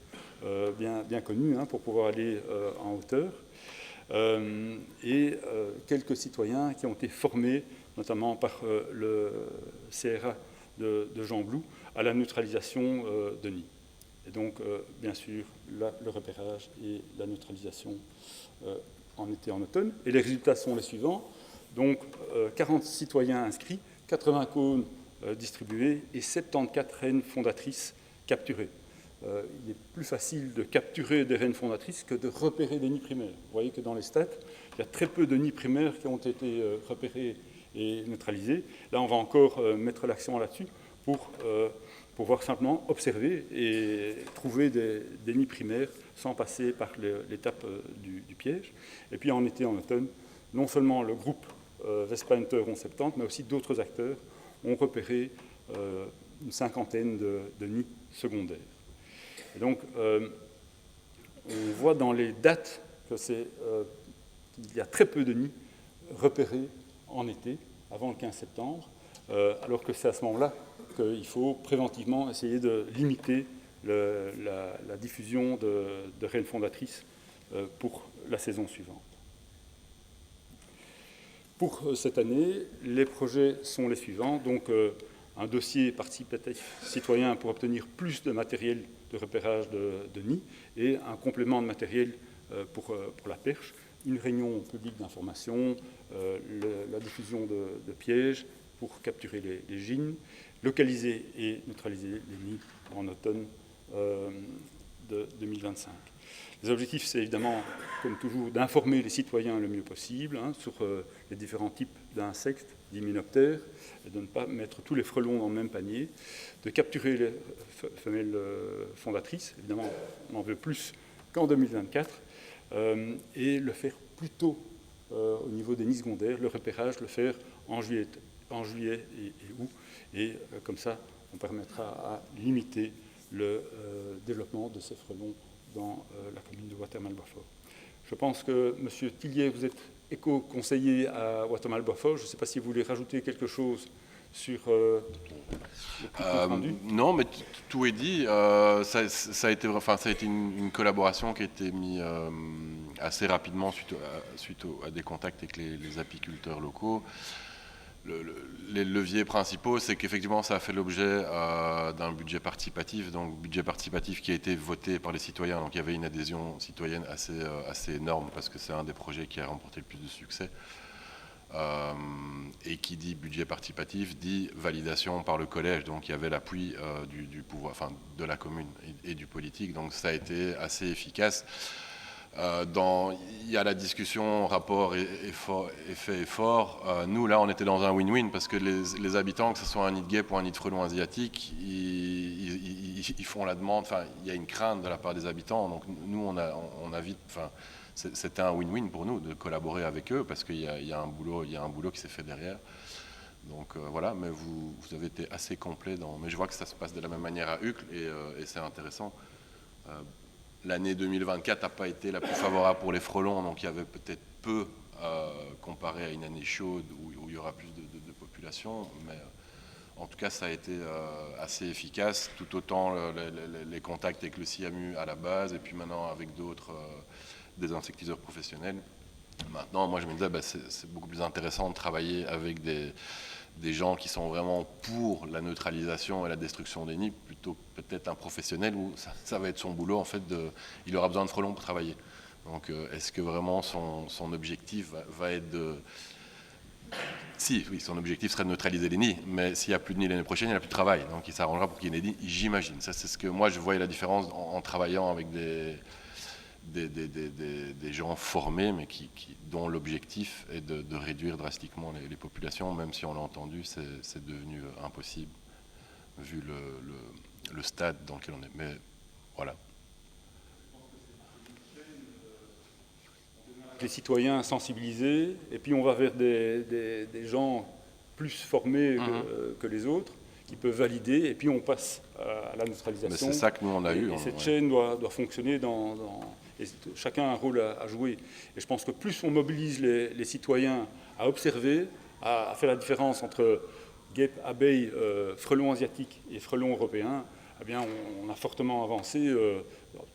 bien connues pour pouvoir aller en hauteur, et quelques citoyens qui ont été formés, notamment par le CRA de Jean Blou, à la neutralisation de nids. Et donc, bien sûr, le repérage et la neutralisation en été et en automne. Et les résultats sont les suivants. Donc, 40 citoyens inscrits, 80 cônes distribués et 74 reines fondatrices capturées. Il est plus facile de capturer des reines fondatrices que de repérer des nids primaires. Vous voyez que dans les stats, il y a très peu de nids primaires qui ont été repérés et neutralisés. Là, on va encore mettre l'accent là-dessus pour pouvoir simplement observer et trouver des nids primaires sans passer par l'étape du piège. Et puis en été et en automne, non seulement le groupe Westpainter 1170, mais aussi d'autres acteurs ont repéré une cinquantaine de nids secondaires. Et donc, on voit dans les dates qu'il y a très peu de nids repérés en été, avant le 15 septembre, alors que c'est à ce moment-là qu'il faut préventivement essayer de limiter la diffusion de reines fondatrices pour la saison suivante. Pour cette année, les projets sont les suivants. Donc, un dossier participatif citoyen pour obtenir plus de matériel de repérage de nids et un complément de matériel pour la perche, une réunion publique d'information, la diffusion de pièges pour capturer les gînes, localiser et neutraliser les nids en automne de 2025. Les objectifs, c'est évidemment, comme toujours, d'informer les citoyens le mieux possible sur les différents types d'insectes, d'hyménoptères, et de ne pas mettre tous les frelons dans le même panier, de capturer les femelles fondatrices, évidemment, on en veut plus qu'en 2024, et le faire plus tôt au niveau des nids secondaires, le repérage, le faire en juillet et août, et comme ça, on permettra à limiter le développement de ces frelons dans la commune de Watermal-Boisfort. Je pense que, M. Tillier, vous êtes éco-conseiller à Watermal-Boisfort. Je ne sais pas si vous voulez rajouter quelque chose sur le compte rendu. Non, mais tout est dit. Ça a été une collaboration qui a été mise assez rapidement suite à des contacts avec les apiculteurs locaux. Les leviers principaux, c'est qu'effectivement, ça a fait l'objet d'un budget participatif, donc budget participatif qui a été voté par les citoyens. Donc il y avait une adhésion citoyenne assez énorme parce que c'est un des projets qui a remporté le plus de succès. Et qui dit budget participatif dit validation par le collège. Donc il y avait l'appui du pouvoir, enfin de la commune et du politique. Donc ça a été assez efficace. Il y a la discussion rapport effet-effort. Nous, là, on était dans un win-win parce que les habitants, que ce soit un nid de guêpe ou un nid de frelon asiatique, ils font la demande. Enfin, il y a une crainte de la part des habitants. Donc, nous, on a vite. Enfin, c'était un win-win pour nous de collaborer avec eux parce qu'il y a un boulot qui s'est fait derrière. Donc voilà, mais vous avez été assez complet mais je vois que ça se passe de la même manière à Uccle et c'est intéressant. L'année 2024 n'a pas été la plus favorable pour les frelons, donc il y avait peut-être peu comparé à une année chaude où il y aura plus de population, mais en tout cas ça a été assez efficace, tout autant les contacts avec le CIAMU à la base et puis maintenant avec d'autres des insectiseurs professionnels. Maintenant, moi je me disais, c'est beaucoup plus intéressant de travailler avec des gens qui sont vraiment pour la neutralisation et la destruction des nids, plutôt que peut-être un professionnel où ça va être son boulot, en fait, il aura besoin de frelons pour travailler. Donc, est-ce que vraiment son objectif va être de... Si, oui, son objectif serait de neutraliser les nids, mais s'il n'y a plus de nids l'année prochaine, il n'y a plus de travail. Donc, il s'arrangera pour qu'il y ait des nids, j'imagine. Ça, c'est ce que moi, je voyais la différence en travaillant avec des gens formés, mais dont l'objectif est de réduire drastiquement les populations, même si on l'a entendu, c'est devenu impossible, vu le stade dans lequel on est. Mais voilà. Les citoyens sensibilisés, et puis on va vers des gens plus formés que les autres, qui peuvent valider, et puis on passe à la neutralisation. Mais c'est ça que nous, on a eu. Et cette chaîne doit fonctionner et chacun a un rôle à jouer. Et je pense que plus on mobilise les citoyens à observer, à faire la différence entre guêpes, abeilles, frelons asiatiques et frelons européens, eh bien on a fortement avancé,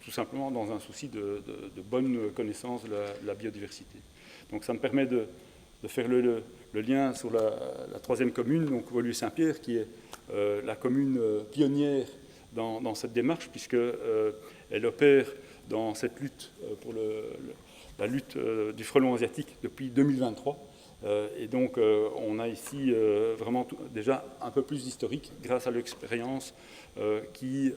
tout simplement dans un souci de bonne connaissance de la biodiversité. Donc ça me permet de faire le lien sur la troisième commune, donc Woluwe-Saint-Pierre, qui est la commune pionnière dans cette démarche, puisqu'elle opère dans cette lutte pour la lutte du frelon asiatique depuis 2023. Et donc on a ici vraiment déjà un peu plus d'historique grâce à l'expérience qui est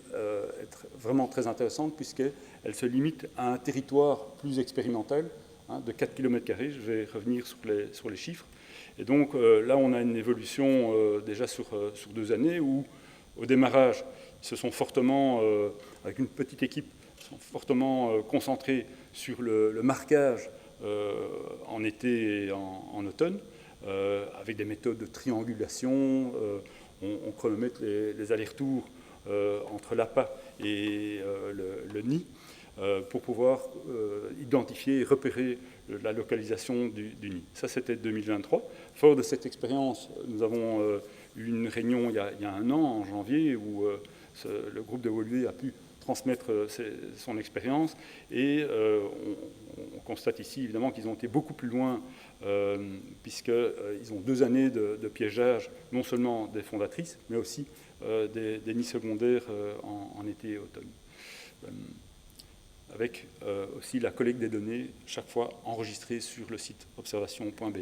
vraiment très intéressante puisqu'elle se limite à un territoire plus expérimental de 4 km². Je vais revenir sur les chiffres. Et donc là on a une évolution déjà sur 2 années où au démarrage ils se sont fortement, avec une petite équipe, fortement concentrés sur le marquage en été et en automne, avec des méthodes de triangulation. On chronomètre les allers-retours entre l'appât et le nid pour pouvoir identifier et repérer la localisation du nid. Ça, c'était 2023. Fort de cette expérience, nous avons eu une réunion il y a 1 an, en janvier, où le groupe de Woluwe a pu transmettre son expérience et on constate ici évidemment qu'ils ont été beaucoup plus loin puisqu'ils ont 2 années de piégeage, non seulement des fondatrices mais aussi des nids secondaires en été et automne. Avec aussi la collecte des données chaque fois enregistrées sur le site observation.be.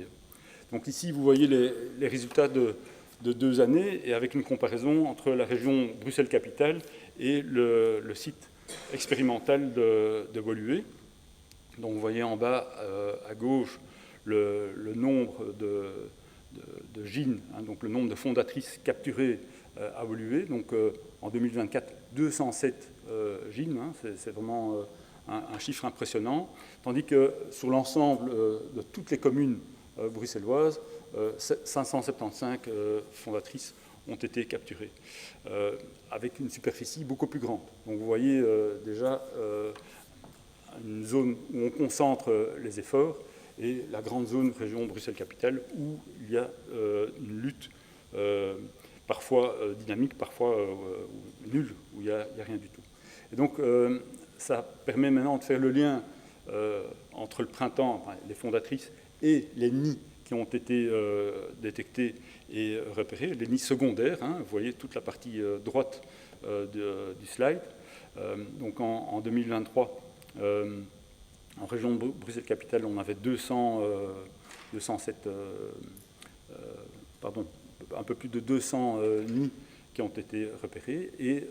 Donc ici vous voyez les résultats de 2 années et avec une comparaison entre la région Bruxelles-Capitale et le site expérimental de Woluwe. Donc vous voyez en bas à gauche le nombre de gynes, donc le nombre de fondatrices capturées à Woluwe. Donc en 2024, 207 gynes, c'est vraiment un chiffre impressionnant, tandis que sur l'ensemble de toutes les communes bruxelloises, 575 fondatrices ont été capturées, avec une superficie beaucoup plus grande. Donc vous voyez déjà une zone où on concentre les efforts et la grande zone région Bruxelles-Capitale où il y a une lutte parfois dynamique, parfois nulle, où il n'y a rien du tout. Et donc ça permet maintenant de faire le lien entre le printemps, enfin, les fondatrices, et les nids qui ont été détectés et repérés, les nids secondaires, hein, vous voyez toute la partie droite du slide. Donc en 2023, en région de Bruxelles-Capitale, on avait 207, un peu plus de 200 nids qui ont été repérés, et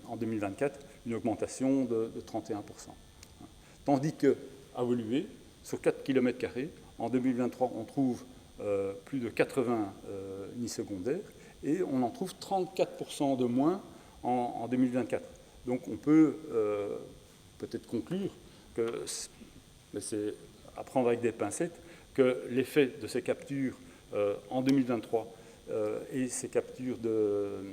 en 2024, une augmentation de 31%. Tandis qu'à Woluwe, sur 4 km², en 2023, on trouve plus de 80 nids secondaires, et on en trouve 34% de moins en 2024. Donc on peut peut-être conclure que, mais c'est à prendre avec des pincettes, que l'effet de ces captures en 2023 et ces captures de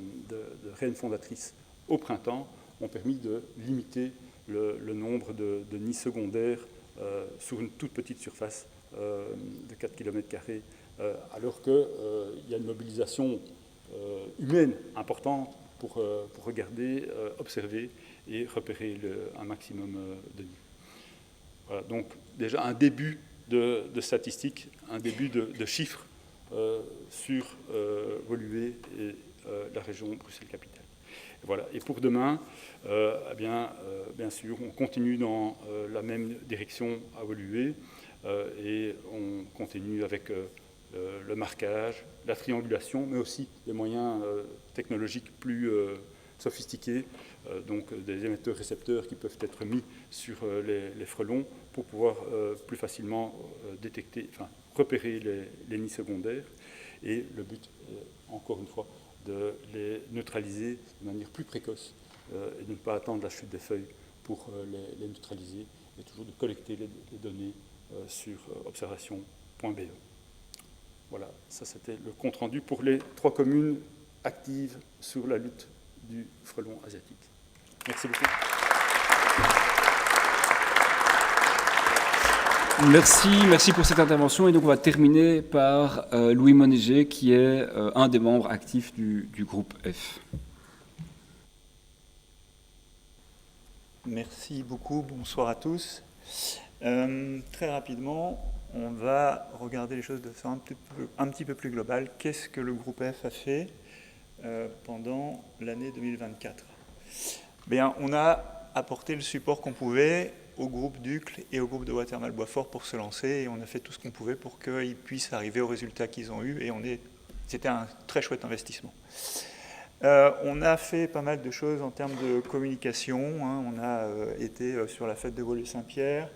reines fondatrices au printemps ont permis de limiter le nombre de nids secondaires sur une toute petite surface de 4 km², alors qu'il y a une mobilisation humaine importante pour regarder, observer et repérer un maximum de nids. Voilà, donc déjà un début de statistiques, un début de chiffres sur Woluwe et la région Bruxelles-Capitale. Voilà. Et pour demain, bien sûr, on continue dans la même direction à Woluwe et on continue avec le marquage, la triangulation, mais aussi des moyens technologiques plus sophistiqués, donc des émetteurs-récepteurs qui peuvent être mis sur les frelons pour pouvoir plus facilement détecter, enfin, repérer les nids secondaires. Et le but, encore une fois, de les neutraliser de manière plus précoce et de ne pas attendre la chute des feuilles pour les neutraliser, et toujours de collecter les données sur observation.be. Voilà, ça c'était le compte-rendu pour les 3 communes actives sur la lutte du frelon asiatique. Merci beaucoup. Merci pour cette intervention. Et donc on va terminer par Louis Monéger, qui est un des membres actifs du groupe F. Merci beaucoup, bonsoir à tous. Très rapidement, on va regarder les choses de façon un petit peu plus globale. Qu'est-ce que le groupe F a fait pendant l'année 2024 ? Bien, on a apporté le support qu'on pouvait au groupe d'Uccle et au groupe de Watermal-Boisfort pour se lancer, et on a fait tout ce qu'on pouvait pour qu'ils puissent arriver aux résultats qu'ils ont eus, et c'était un très chouette investissement. On a fait pas mal de choses en termes de communication, hein. On a été sur la fête de Woluwe-Saint-Pierre,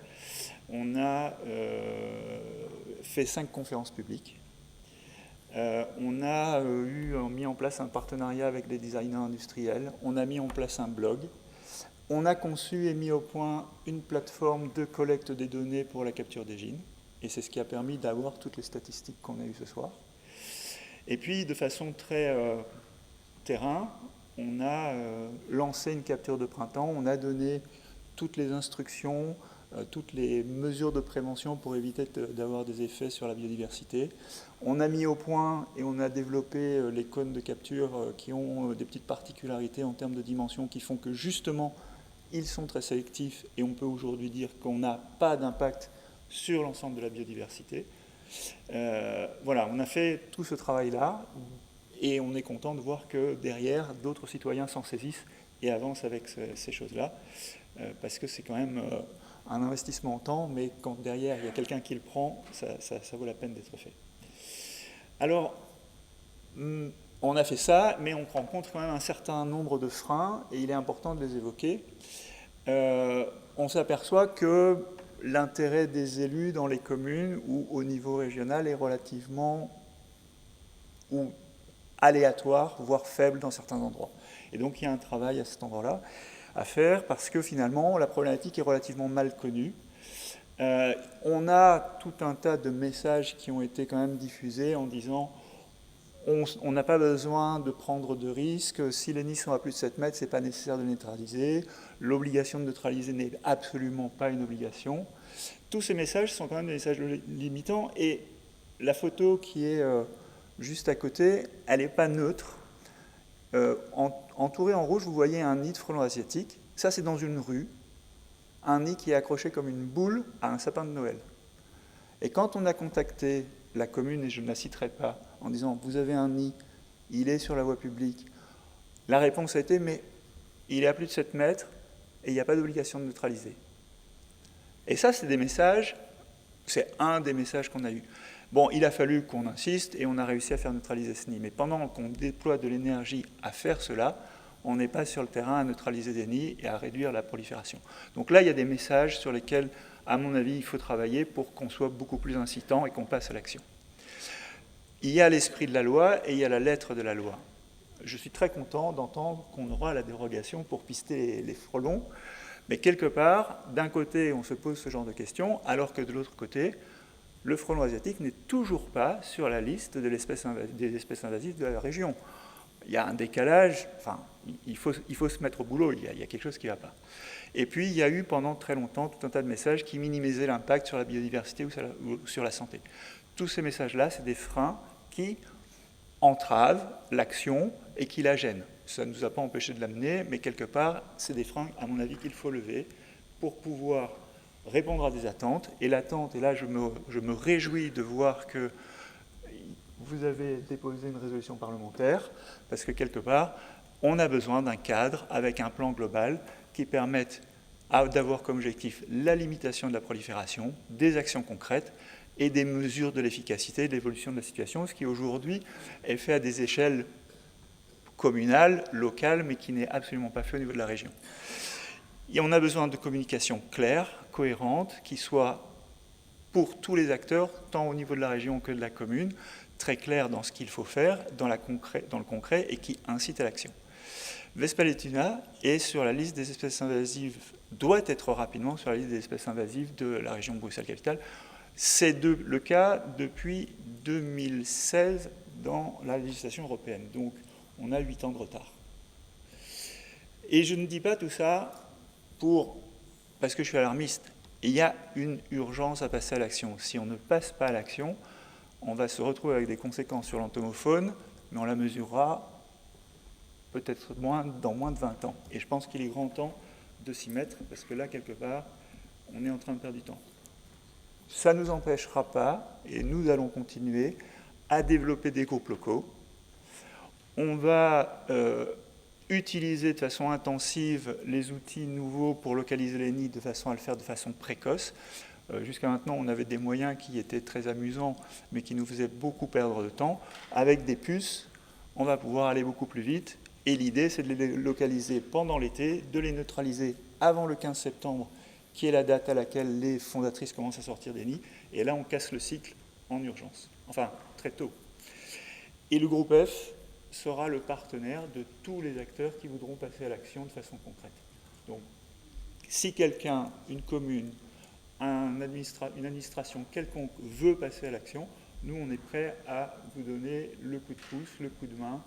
on a fait 5 conférences publiques, on a mis en place un partenariat avec des designers industriels, on a mis en place un blog, on a conçu et mis au point une plateforme de collecte des données pour la capture des gînes, et c'est ce qui a permis d'avoir toutes les statistiques qu'on a eues ce soir. Et puis, de façon très terrain, on a lancé une capture de printemps, on a donné toutes les instructions, toutes les mesures de prévention pour éviter d'avoir des effets sur la biodiversité. On a mis au point et on a développé les cônes de capture qui ont des petites particularités en termes de dimension qui font que justement, ils sont très sélectifs, et on peut aujourd'hui dire qu'on n'a pas d'impact sur l'ensemble de la biodiversité. Voilà, on a fait tout ce travail-là, et on est content de voir que derrière, d'autres citoyens s'en saisissent et avancent avec ces choses-là, parce que c'est quand même un investissement en temps, mais quand derrière il y a quelqu'un qui le prend, ça vaut la peine d'être fait. Alors, on a fait ça, mais on rencontre quand même un certain nombre de freins, et il est important de les évoquer. On s'aperçoit que l'intérêt des élus dans les communes ou au niveau régional est relativement aléatoire, voire faible dans certains endroits. Et donc il y a un travail à cet endroit-là. à faire parce que finalement, la problématique est relativement mal connue. On a tout un tas de messages qui ont été quand même diffusés en disant on n'a pas besoin de prendre de risques, si les nids sont à plus de 7 mètres, ce n'est pas nécessaire de neutraliser, l'obligation de neutraliser n'est absolument pas une obligation. Tous ces messages sont quand même des messages limitants et la photo qui est juste à côté, elle n'est pas neutre. Entouré en rouge, vous voyez un nid de frelons asiatiques. Ça, c'est dans une rue. Un nid qui est accroché comme une boule à un sapin de Noël. Et quand on a contacté la commune, et je ne la citerai pas, en disant « vous avez un nid, il est sur la voie publique », la réponse a été « mais il est à plus de 7 mètres et il n'y a pas d'obligation de neutraliser ». Et ça, c'est des messages, c'est un des messages qu'on a eu. Bon, il a fallu qu'on insiste et on a réussi à faire neutraliser ce nid. Mais pendant qu'on déploie de l'énergie à faire cela, on n'est pas sur le terrain à neutraliser des nids et à réduire la prolifération. Donc là, il y a des messages sur lesquels, à mon avis, il faut travailler pour qu'on soit beaucoup plus incitant et qu'on passe à l'action. Il y a l'esprit de la loi et il y a la lettre de la loi. Je suis très content d'entendre qu'on aura la dérogation pour pister les frelons, mais quelque part, d'un côté, on se pose ce genre de questions, alors que de l'autre côté, le frelon asiatique n'est toujours pas sur la liste des espèces invasives de la région. Il y a un décalage, enfin, il faut se mettre au boulot, il y a quelque chose qui ne va pas. Et puis, il y a eu pendant très longtemps tout un tas de messages qui minimisaient l'impact sur la biodiversité ou sur la santé. Tous ces messages-là, c'est des freins qui entravent l'action et qui la gênent. Ça ne nous a pas empêché de l'amener, mais quelque part, c'est des freins, à mon avis, qu'il faut lever pour pouvoir répondre à des attentes. Et l'attente, et là, je me réjouis de voir que vous avez déposé une résolution parlementaire, parce que quelque part, on a besoin d'un cadre avec un plan global qui permette d'avoir comme objectif la limitation de la prolifération, des actions concrètes et des mesures de l'efficacité et de l'évolution de la situation, ce qui aujourd'hui est fait à des échelles communales, locales, mais qui n'est absolument pas fait au niveau de la région. Et on a besoin de communication claire, cohérente, qui soit pour tous les acteurs, tant au niveau de la région que de la commune, très clair dans ce qu'il faut faire, dans le concret, et qui incite à l'action. Vespaletuna est sur la liste des espèces invasives, doit être rapidement sur la liste des espèces invasives de la région Bruxelles-Capitale. C'est le cas depuis 2016 dans la législation européenne. Donc, on a 8 ans de retard. Et je ne dis pas tout ça parce que je suis alarmiste. Il y a une urgence à passer à l'action. Si on ne passe pas à l'action, on va se retrouver avec des conséquences sur l'entomofaune, mais on la mesurera peut-être dans moins de 20 ans. Et je pense qu'il est grand temps de s'y mettre, parce que là, quelque part, on est en train de perdre du temps. Ça ne nous empêchera pas, et nous allons continuer, à développer des groupes locaux. On va utiliser de façon intensive les outils nouveaux pour localiser les nids de façon à le faire de façon précoce. Jusqu'à maintenant, on avait des moyens qui étaient très amusants, mais qui nous faisaient beaucoup perdre de temps. Avec des puces, on va pouvoir aller beaucoup plus vite. Et l'idée, c'est de les localiser pendant l'été, de les neutraliser avant le 15 septembre, qui est la date à laquelle les fondatrices commencent à sortir des nids. Et là, on casse le cycle en urgence. Enfin, très tôt. Et le groupe F sera le partenaire de tous les acteurs qui voudront passer à l'action de façon concrète. Donc, si quelqu'un, une commune, une administration quelconque veut passer à l'action, nous, on est prêt à vous donner le coup de pouce, le coup de main.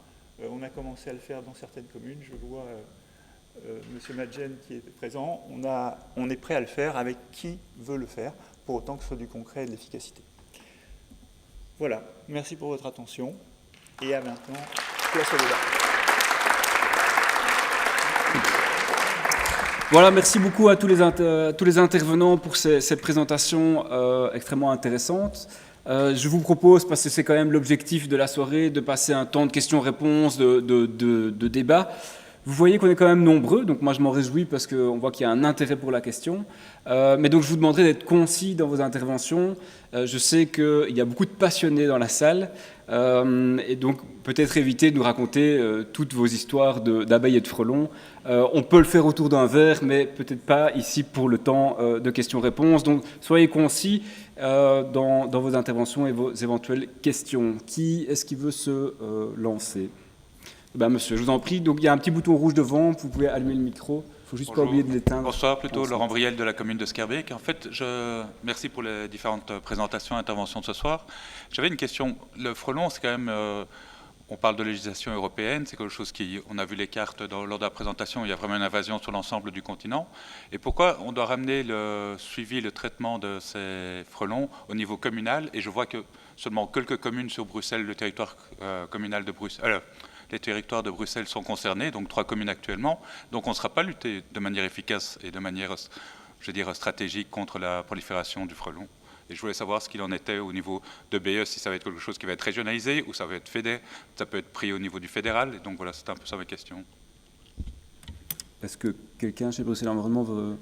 On a commencé à le faire dans certaines communes. Je vois M. Madjen qui est présent. On est prêt à le faire avec qui veut le faire, pour autant que ce soit du concret et de l'efficacité. Voilà. Merci pour votre attention. Et à maintenant, place au débat. Voilà, merci beaucoup à tous les intervenants pour cette présentation extrêmement intéressante. Je vous propose, parce que c'est quand même l'objectif de la soirée, de passer un temps de questions-réponses, de débat. Vous voyez qu'on est quand même nombreux, donc moi je m'en réjouis parce qu'on voit qu'il y a un intérêt pour la question. Mais donc je vous demanderai d'être concis dans vos interventions. Je sais qu'il y a beaucoup de passionnés dans la salle, et donc peut-être éviter de nous raconter toutes vos histoires d'abeilles et de frelons. On peut le faire autour d'un verre, mais peut-être pas ici pour le temps de questions-réponses. Donc soyez concis dans vos interventions et vos éventuelles questions. Qui est-ce qui veut se lancer ? Ben, monsieur, je vous en prie. Donc, il y a un petit bouton rouge devant, vous pouvez allumer le micro faut juste Bonjour. pas oublier de l'éteindre. Bonsoir, plutôt ensuite. Laurent Briel de la commune de Skerbeek. En fait, merci pour les différentes présentations et interventions de ce soir. J'avais une question. Le frelon, c'est quand même... on parle de législation européenne, c'est quelque chose on a vu les cartes lors de la présentation, il y a vraiment une invasion sur l'ensemble du continent. Et pourquoi on doit ramener le suivi, le traitement de ces frelons au niveau communal? Et je vois que seulement quelques communes sur Bruxelles, le territoire communal de Bruxelles, les territoires de Bruxelles sont concernés, donc 3 communes actuellement. Donc on ne sera pas lutté de manière efficace et de manière, je veux dire, stratégique contre la prolifération du frelon. Et je voulais savoir ce qu'il en était au niveau de BE, si ça va être quelque chose qui va être régionalisé ou ça va être ça peut être pris au niveau du fédéral. Et donc voilà, c'était un peu ça ma question. Est-ce que quelqu'un chez Bruxelles Environnement veut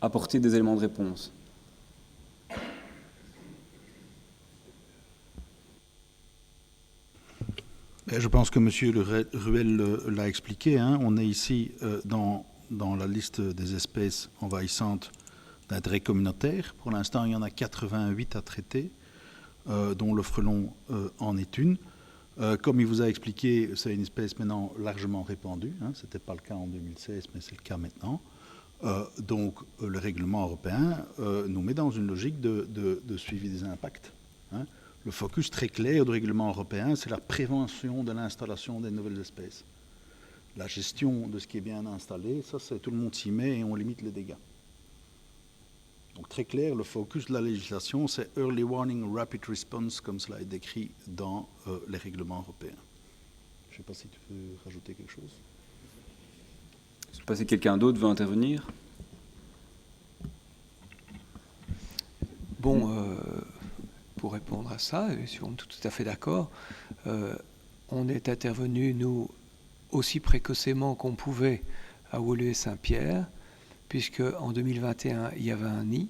apporter des éléments de réponse? Je pense que M. Ruel l'a expliqué. Hein. On est ici dans la liste des espèces envahissantes d'intérêt communautaire. Pour l'instant, il y en a 88 à traiter, dont le frelon en est une. Comme il vous a expliqué, c'est une espèce maintenant largement répandue. Hein. Ce n'était pas le cas en 2016, mais c'est le cas maintenant. Donc, le règlement européen nous met dans une logique de suivi des impacts. Hein. Le focus très clair du règlement européen, c'est la prévention de l'installation des nouvelles espèces. La gestion de ce qui est bien installé, ça, c'est tout le monde s'y met et on limite les dégâts. Donc très clair, le focus de la législation, c'est Early Warning Rapid Response, comme cela est décrit dans les règlements européens. Je ne sais pas si tu veux rajouter quelque chose. Je ne sais pas si quelqu'un d'autre veut intervenir. Bon, pour répondre à ça, et si on est tout à fait d'accord, on est intervenu, nous, aussi précocement qu'on pouvait à Woluwe-Saint-Pierre, puisque en 2021, il y avait un nid.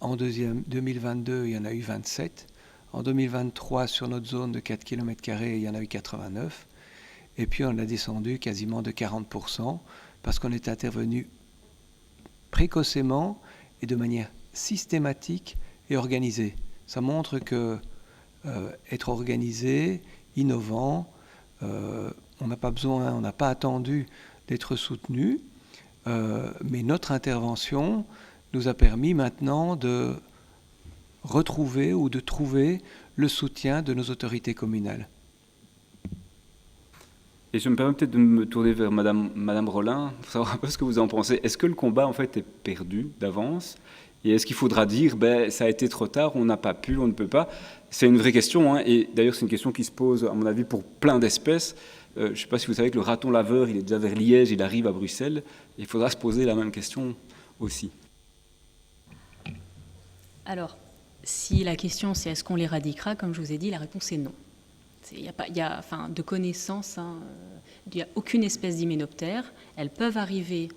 En 2022, il y en a eu 27. En 2023, sur notre zone de 4 km², il y en a eu 89. Et puis, on a descendu quasiment de 40%, parce qu'on est intervenu précocement et de manière systématique et organisée. Ça montre que être organisé, innovant, on n'a pas besoin, on n'a pas attendu d'être soutenu, mais notre intervention nous a permis maintenant de retrouver ou de trouver le soutien de nos autorités communales. Et je me permets peut-être de me tourner vers Madame Rollin pour savoir un peu ce que vous en pensez. Est-ce que le combat en fait est perdu d'avance? Et est-ce qu'il faudra dire, ça a été trop tard, on n'a pas pu, on ne peut pas? C'est une vraie question, hein, et d'ailleurs c'est une question qui se pose, à mon avis, pour plein d'espèces. Je ne sais pas si vous savez que le raton laveur, il est déjà vers Liège, il arrive à Bruxelles. Il faudra se poser la même question aussi. Alors, si la question c'est est-ce qu'on l'éradiquera, comme je vous ai dit, la réponse est non. De connaissance, il n'y a aucune espèce d'hyménoptère. Elles peuvent arriver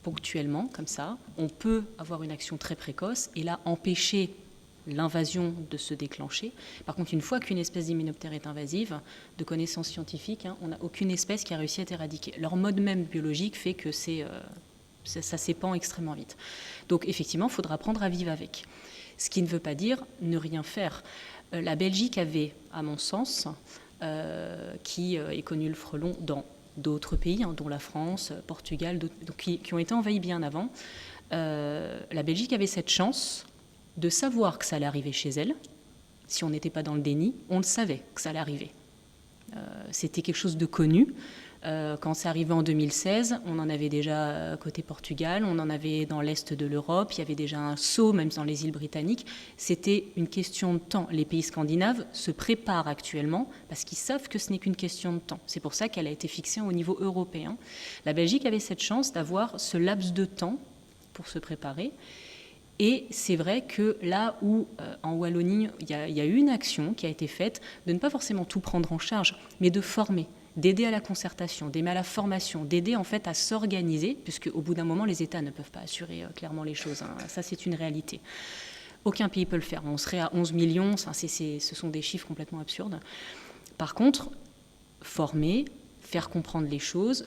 ponctuellement, comme ça. On peut avoir une action très précoce et là empêcher l'invasion de se déclencher. Par contre, une fois qu'une espèce d'hyménoptère est invasive, de connaissances scientifiques, on n'a aucune espèce qui a réussi à être éradiquée. Leur mode même biologique fait que ça s'épand extrêmement vite. Donc effectivement, il faudra apprendre à vivre avec. Ce qui ne veut pas dire ne rien faire. La Belgique avait, à mon sens, qui est connu le frelon dans d'autres pays, dont la France, Portugal, qui ont été envahis bien avant. La Belgique avait cette chance de savoir que ça allait arriver chez elle. Si on n'était pas dans le déni, on le savait que ça allait arriver. C'était quelque chose de connu. Quand c'est arrivé en 2016, on en avait déjà côté Portugal, on en avait dans l'est de l'Europe, il y avait déjà un saut, même dans les îles britanniques. C'était une question de temps. Les pays scandinaves se préparent actuellement parce qu'ils savent que ce n'est qu'une question de temps. C'est pour ça qu'elle a été fixée au niveau européen. La Belgique avait cette chance d'avoir ce laps de temps pour se préparer. Et c'est vrai que là où, en Wallonie, il y a eu une action qui a été faite de ne pas forcément tout prendre en charge, mais de former, d'aider à la concertation, d'aider à la formation, d'aider en fait à s'organiser, puisque au bout d'un moment, les États ne peuvent pas assurer clairement les choses. Ça, c'est une réalité. Aucun pays peut le faire. On serait à 11 millions, ce sont des chiffres complètement absurdes. Par contre, former, faire comprendre les choses,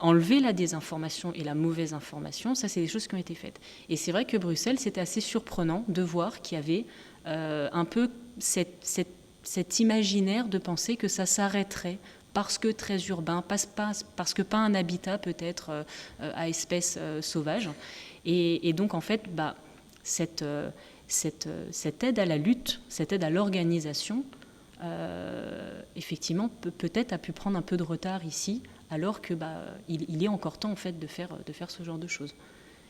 enlever la désinformation et la mauvaise information, ça c'est des choses qui ont été faites. Et c'est vrai que Bruxelles, c'était assez surprenant de voir qu'il y avait un peu cet imaginaire de penser que ça s'arrêterait parce que très urbain, parce que pas un habitat peut-être à espèces sauvages. Et donc en fait, cette aide à la lutte, cette aide à l'organisation, effectivement, peut-être a pu prendre un peu de retard ici, alors que il est encore temps en fait de faire ce genre de choses.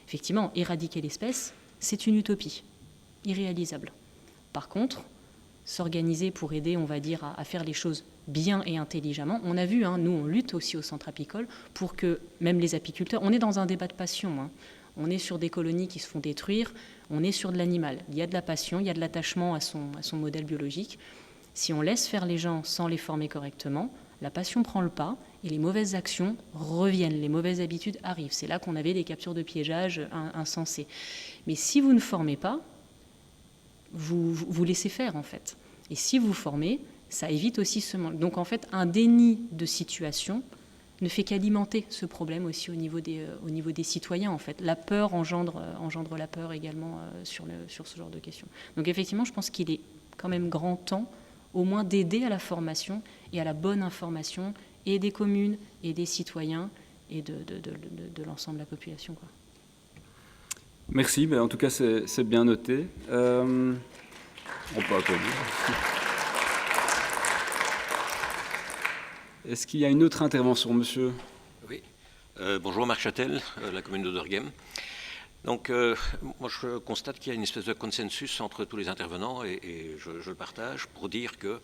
Effectivement, éradiquer l'espèce, c'est une utopie, irréalisable. Par contre, s'organiser pour aider, on va dire, à faire les choses bien et intelligemment. On a vu, nous, on lutte aussi au centre apicole pour que même les apiculteurs, on est dans un débat de passion, on est sur des colonies qui se font détruire, on est sur de l'animal. Il y a de la passion, il y a de l'attachement à son modèle biologique. Si on laisse faire les gens sans les former correctement, la passion prend le pas et les mauvaises actions reviennent, les mauvaises habitudes arrivent. C'est là qu'on avait des captures de piégeage insensées. Mais si vous ne formez pas, vous laissez faire en fait. Et si vous formez, ça évite aussi ce manque. Donc en fait, un déni de situation ne fait qu'alimenter ce problème aussi au niveau des citoyens en fait. La peur engendre la peur également sur ce genre de questions. Donc effectivement, je pense qu'il est quand même grand temps au moins d'aider à la formation et à la bonne information et des communes et des citoyens et de l'ensemble de la population, quoi. Merci, en tout cas c'est bien noté. On peut applaudir. Est-ce qu'il y a une autre intervention, monsieur? Oui. Bonjour, Marc Châtel, la commune de Dorghem. Donc, moi, je constate qu'il y a une espèce de consensus entre tous les intervenants, et je le partage, pour dire que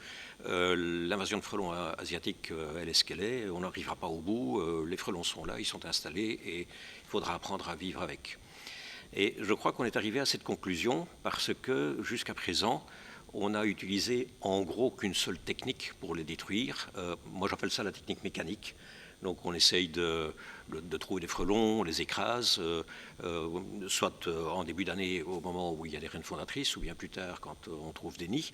l'invasion de frelons asiatiques, elle est ce qu'elle est, on n'arrivera pas au bout, les frelons sont là, ils sont installés, et il faudra apprendre à vivre avec. Et je crois qu'on est arrivé à cette conclusion parce que, jusqu'à présent, on a utilisé en gros qu'une seule technique pour les détruire. Moi, j'appelle ça la technique mécanique. Donc on essaye de trouver des frelons, on les écrase, soit en début d'année au moment où il y a des reines fondatrices, ou bien plus tard quand on trouve des nids.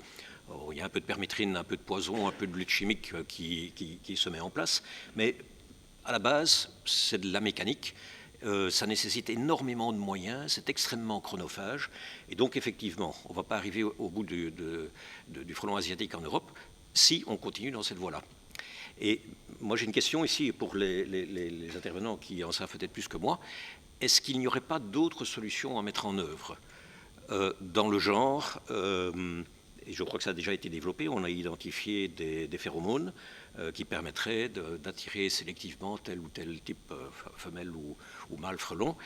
Il y a un peu de permétrine, un peu de poison, un peu de lutte chimique qui se met en place. Mais à la base, c'est de la mécanique. Ça nécessite énormément de moyens, c'est extrêmement chronophage. Et donc effectivement, on ne va pas arriver au bout du frelon asiatique en Europe si on continue dans cette voie-là. Et moi, j'ai une question ici pour les intervenants qui en savent peut-être plus que moi. Est-ce qu'il n'y aurait pas d'autres solutions à mettre en œuvre dans le genre et je crois que ça a déjà été développé, on a identifié des phéromones qui permettraient d'attirer sélectivement tel ou tel type femelle ou mâle frelon.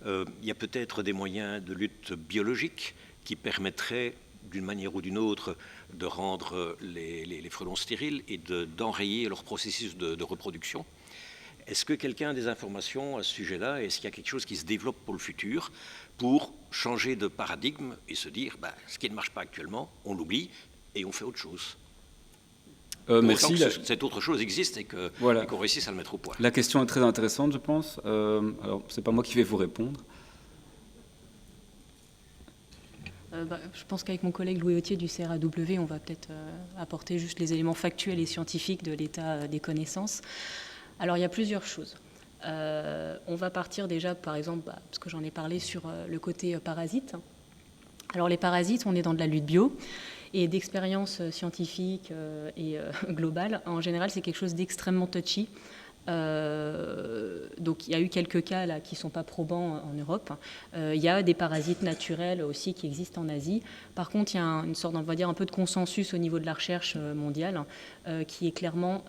Il y a peut-être des moyens de lutte biologique qui permettraient d'une manière ou d'une autre de rendre les frelons stériles et d'enrayer leur processus de reproduction. Est-ce que quelqu'un a des informations à ce sujet-là? Est-ce qu'il y a quelque chose qui se développe pour le futur pour changer de paradigme et se dire ce qui ne marche pas actuellement, on l'oublie et on fait autre chose? Merci. Cette autre chose existe et qu'on réussisse à le mettre au point. La question est très intéressante, je pense. Alors, c'est pas moi qui vais vous répondre. Je pense qu'avec mon collègue Louis Autier du CRAW, on va peut-être apporter juste les éléments factuels et scientifiques de l'état des connaissances. Alors, il y a plusieurs choses. On va partir déjà, par exemple, parce que j'en ai parlé sur le côté parasite. Alors, les parasites, on est dans de la lutte bio. Et d'expérience scientifique et globale, en général, c'est quelque chose d'extrêmement touchy. Donc il y a eu quelques cas là, qui ne sont pas probants en Europe. Il y a des parasites naturels aussi qui existent en Asie. Par contre, il y a une sorte, on va dire, un peu de consensus au niveau de la recherche mondiale qui est clairement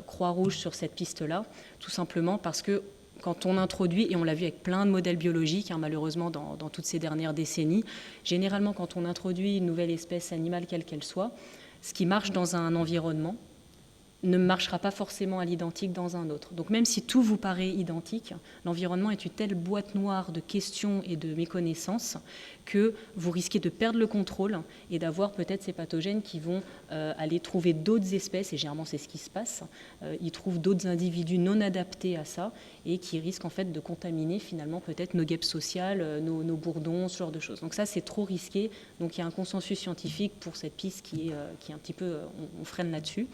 croix-rouge sur cette piste-là, tout simplement parce que quand on introduit, et on l'a vu avec plein de modèles biologiques, malheureusement dans toutes ces dernières décennies, généralement quand on introduit une nouvelle espèce animale, quelle qu'elle soit, ce qui marche dans un environnement ne marchera pas forcément à l'identique dans un autre. Donc même si tout vous paraît identique, l'environnement est une telle boîte noire de questions et de méconnaissances que vous risquez de perdre le contrôle et d'avoir peut-être ces pathogènes qui vont aller trouver d'autres espèces, et généralement c'est ce qui se passe, ils trouvent d'autres individus non adaptés à ça et qui risquent en fait de contaminer finalement peut-être nos guêpes sociales, nos bourdons, ce genre de choses. Donc ça c'est trop risqué, donc il y a un consensus scientifique pour cette piste qui est un petit peu, on freine là-dessus.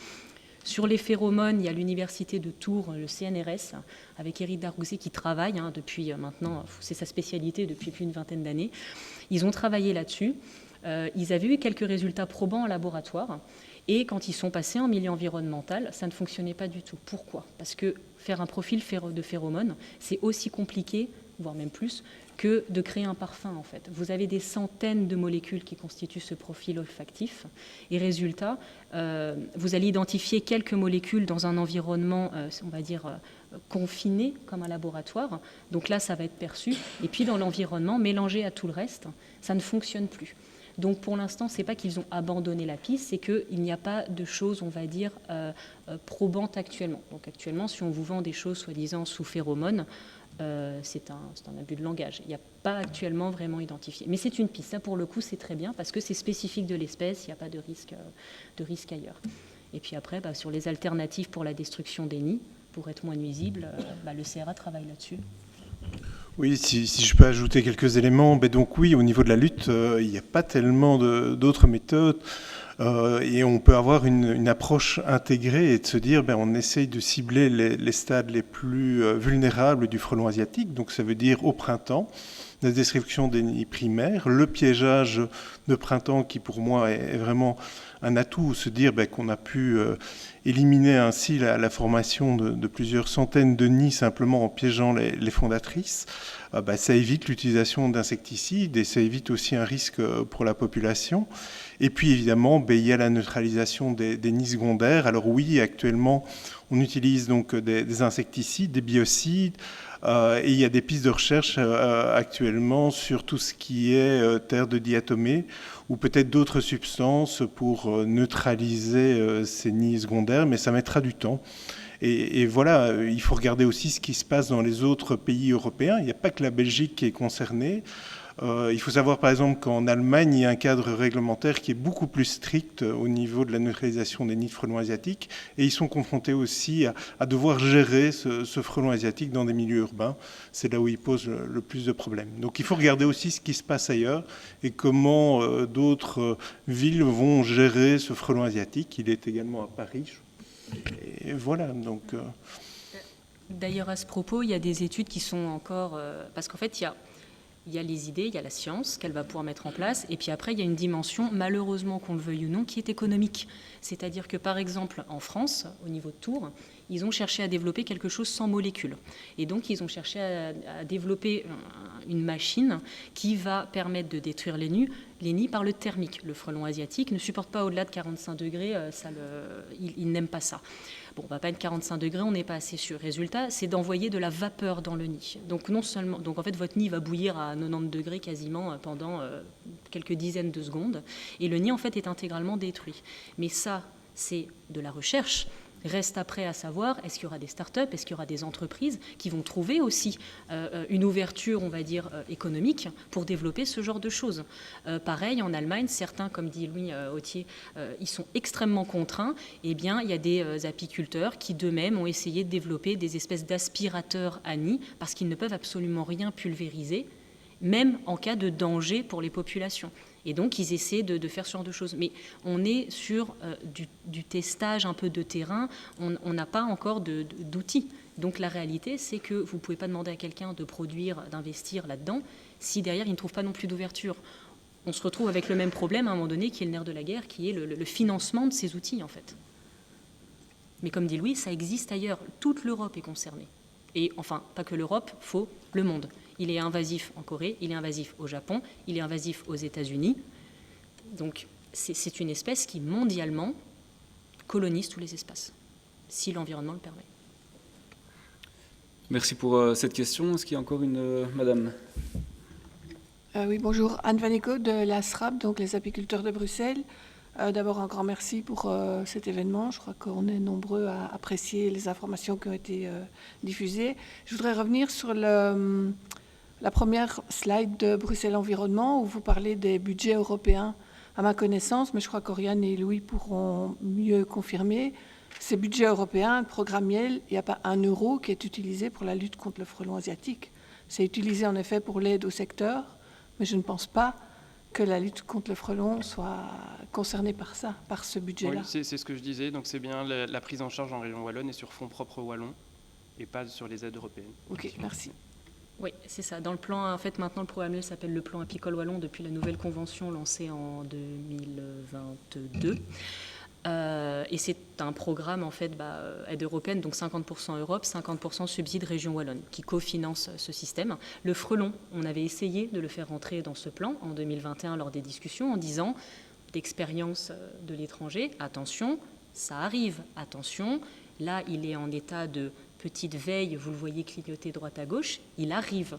Sur les phéromones, il y a l'université de Tours, le CNRS, avec Éric Darouzé qui travaille depuis maintenant, c'est sa spécialité depuis plus d'une vingtaine d'années. Ils ont travaillé là-dessus. Ils avaient eu quelques résultats probants en laboratoire. Et quand ils sont passés en milieu environnemental, ça ne fonctionnait pas du tout. Pourquoi? Parce que faire un profil de phéromone, c'est aussi compliqué, voire même plus, que de créer un parfum en fait. Vous avez des centaines de molécules qui constituent ce profil olfactif et résultat, vous allez identifier quelques molécules dans un environnement, on va dire, confiné comme un laboratoire. Donc là, ça va être perçu. Et puis dans l'environnement, mélangé à tout le reste, ça ne fonctionne plus. Donc pour l'instant, ce n'est pas qu'ils ont abandonné la piste, c'est qu'il n'y a pas de choses, on va dire, probantes actuellement. Donc actuellement, si on vous vend des choses soi-disant sous phéromones, c'est un abus de langage. Il n'y a pas actuellement vraiment identifié. Mais c'est une piste. Ça, pour le coup, c'est très bien parce que c'est spécifique de l'espèce. Il n'y a pas de risque ailleurs. Et puis après, sur les alternatives pour la destruction des nids, pour être moins nuisible, le CRA travaille là-dessus. Oui, si je peux ajouter quelques éléments. Donc oui, au niveau de la lutte, il n'y a pas tellement d'autres méthodes. Et on peut avoir une approche intégrée et de se dire on essaye de cibler les stades les plus vulnérables du frelon asiatique, donc ça veut dire au printemps, la destruction des nids primaires, le piégeage de printemps qui pour moi est vraiment un atout, se dire qu'on a pu éliminer ainsi la formation de plusieurs centaines de nids simplement en piégeant les fondatrices. Ça évite l'utilisation d'insecticides et ça évite aussi un risque pour la population. Et puis évidemment, il y a la neutralisation des nids secondaires. Alors oui, actuellement, on utilise donc des insecticides, des biocides, et il y a des pistes de recherche actuellement sur tout ce qui est terre de diatomée ou peut-être d'autres substances pour neutraliser ces nids secondaires, mais ça mettra du temps. Et voilà, il faut regarder aussi ce qui se passe dans les autres pays européens. Il n'y a pas que la Belgique qui est concernée. Il faut savoir par exemple qu'en Allemagne, il y a un cadre réglementaire qui est beaucoup plus strict au niveau de la neutralisation des nids de frelons asiatiques. Et ils sont confrontés aussi à devoir gérer ce frelon asiatique dans des milieux urbains. C'est là où ils posent le plus de problèmes. Donc il faut regarder aussi ce qui se passe ailleurs et comment d'autres villes vont gérer ce frelon asiatique. Il est également à Paris. Et voilà, donc... D'ailleurs, à ce propos, il y a des études qui sont encore... parce qu'en fait, il y a les idées, il y a la science qu'elle va pouvoir mettre en place, et puis après, il y a une dimension, malheureusement qu'on le veuille ou non, qui est économique. C'est-à-dire que, par exemple, en France, au niveau de Tours, ils ont cherché à développer quelque chose sans molécules. Et donc, ils ont cherché à développer une machine qui va permettre de détruire les nids par le thermique. Le frelon asiatique ne supporte pas au-delà de 45 degrés, il n'aime pas ça. Bon, on ne va pas être 45 degrés, on n'est pas assez sûr. Résultat, c'est d'envoyer de la vapeur dans le nid. Donc en fait, votre nid va bouillir à 90 degrés quasiment pendant quelques dizaines de secondes. Et le nid, en fait, est intégralement détruit. Mais ça, c'est de la recherche. Reste après à savoir, est-ce qu'il y aura des startups, est-ce qu'il y aura des entreprises qui vont trouver aussi une ouverture, on va dire, économique pour développer ce genre de choses. Pareil, en Allemagne, certains, comme dit Louis Autier, ils sont extrêmement contraints. Eh bien, il y a des apiculteurs qui, d'eux-mêmes, ont essayé de développer des espèces d'aspirateurs à nid parce qu'ils ne peuvent absolument rien pulvériser, même en cas de danger pour les populations. Et donc, ils essaient de faire ce genre de choses. Mais on est sur du testage un peu de terrain. On n'a pas encore d'outils. Donc, la réalité, c'est que vous ne pouvez pas demander à quelqu'un de produire, d'investir là-dedans, si derrière, il ne trouve pas non plus d'ouverture. On se retrouve avec le même problème à un moment donné, qui est le nerf de la guerre, qui est le financement de ces outils, en fait. Mais comme dit Louis, ça existe ailleurs. Toute l'Europe est concernée. Et enfin, pas que l'Europe, faut le monde. Il est invasif en Corée, il est invasif au Japon, il est invasif aux États-Unis. Donc, c'est une espèce qui, mondialement, colonise tous les espaces, si l'environnement le permet. Merci pour cette question. Est-ce qu'il y a encore une madame? Oui, bonjour. Anne Vaneco de l'ASRAB, donc les apiculteurs de Bruxelles. D'abord, un grand merci pour cet événement. Je crois qu'on est nombreux à apprécier les informations qui ont été diffusées. Je voudrais revenir sur la première slide de Bruxelles Environnement où vous parlez des budgets européens. À ma connaissance, mais je crois qu'Oriane et Louis pourront mieux confirmer, ces budgets européens, programme Miel, il n'y a pas un euro qui est utilisé pour la lutte contre le frelon asiatique. C'est utilisé en effet pour l'aide au secteur, mais je ne pense pas que la lutte contre le frelon soit concernée par ça, par ce budget-là. Oui, c'est ce que je disais. Donc c'est bien la prise en charge en région wallonne et sur fonds propres wallons et pas sur les aides européennes. Ok, merci. Oui, c'est ça. Dans le plan, en fait, maintenant, le programme s'appelle le plan apicole wallon depuis la nouvelle convention lancée en 2022. Et c'est un programme en fait aide européenne, donc 50% Europe, 50% subside région wallonne, qui cofinance ce système. Le frelon, on avait essayé de le faire rentrer dans ce plan en 2021 lors des discussions en disant d'expérience de l'étranger, attention, ça arrive, attention. Là, il est en état de petite veille, vous le voyez clignoter droite à gauche, il arrive.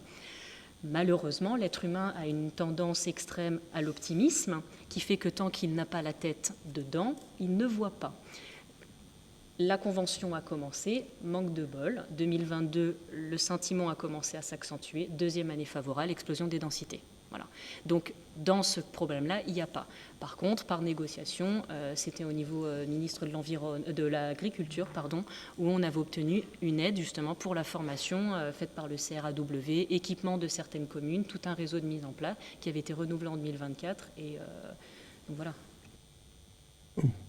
Malheureusement, l'être humain a une tendance extrême à l'optimisme qui fait que tant qu'il n'a pas la tête dedans, il ne voit pas. La convention a commencé, manque de bol. 2022, le sentiment a commencé à s'accentuer. Deuxième année favorable, explosion des densités. Voilà. Donc, dans ce problème-là, il n'y a pas. Par contre, par négociation, c'était au niveau ministre de l'Agriculture, où on avait obtenu une aide justement pour la formation faite par le CRAW, équipement de certaines communes, tout un réseau de mise en place qui avait été renouvelé en 2024. Et donc voilà.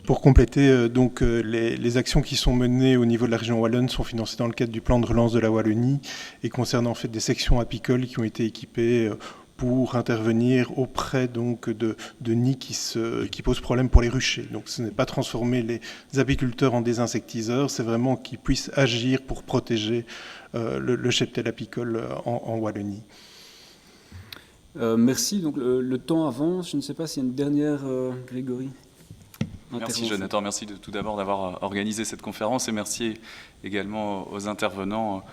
Pour compléter, donc les actions qui sont menées au niveau de la région wallonne sont financées dans le cadre du plan de relance de la Wallonie et concernent en fait des sections apicoles qui ont été équipées pour intervenir auprès donc de nids qui posent problème pour les ruchers. Donc ce n'est pas transformer les apiculteurs en désinsectiseurs, c'est vraiment qu'ils puissent agir pour protéger le cheptel apicole en Wallonie. Merci. Donc le temps avance. Je ne sais pas s'il y a une dernière, Grégory. Merci Jonathan, merci tout d'abord d'avoir organisé cette conférence et merci également aux intervenants.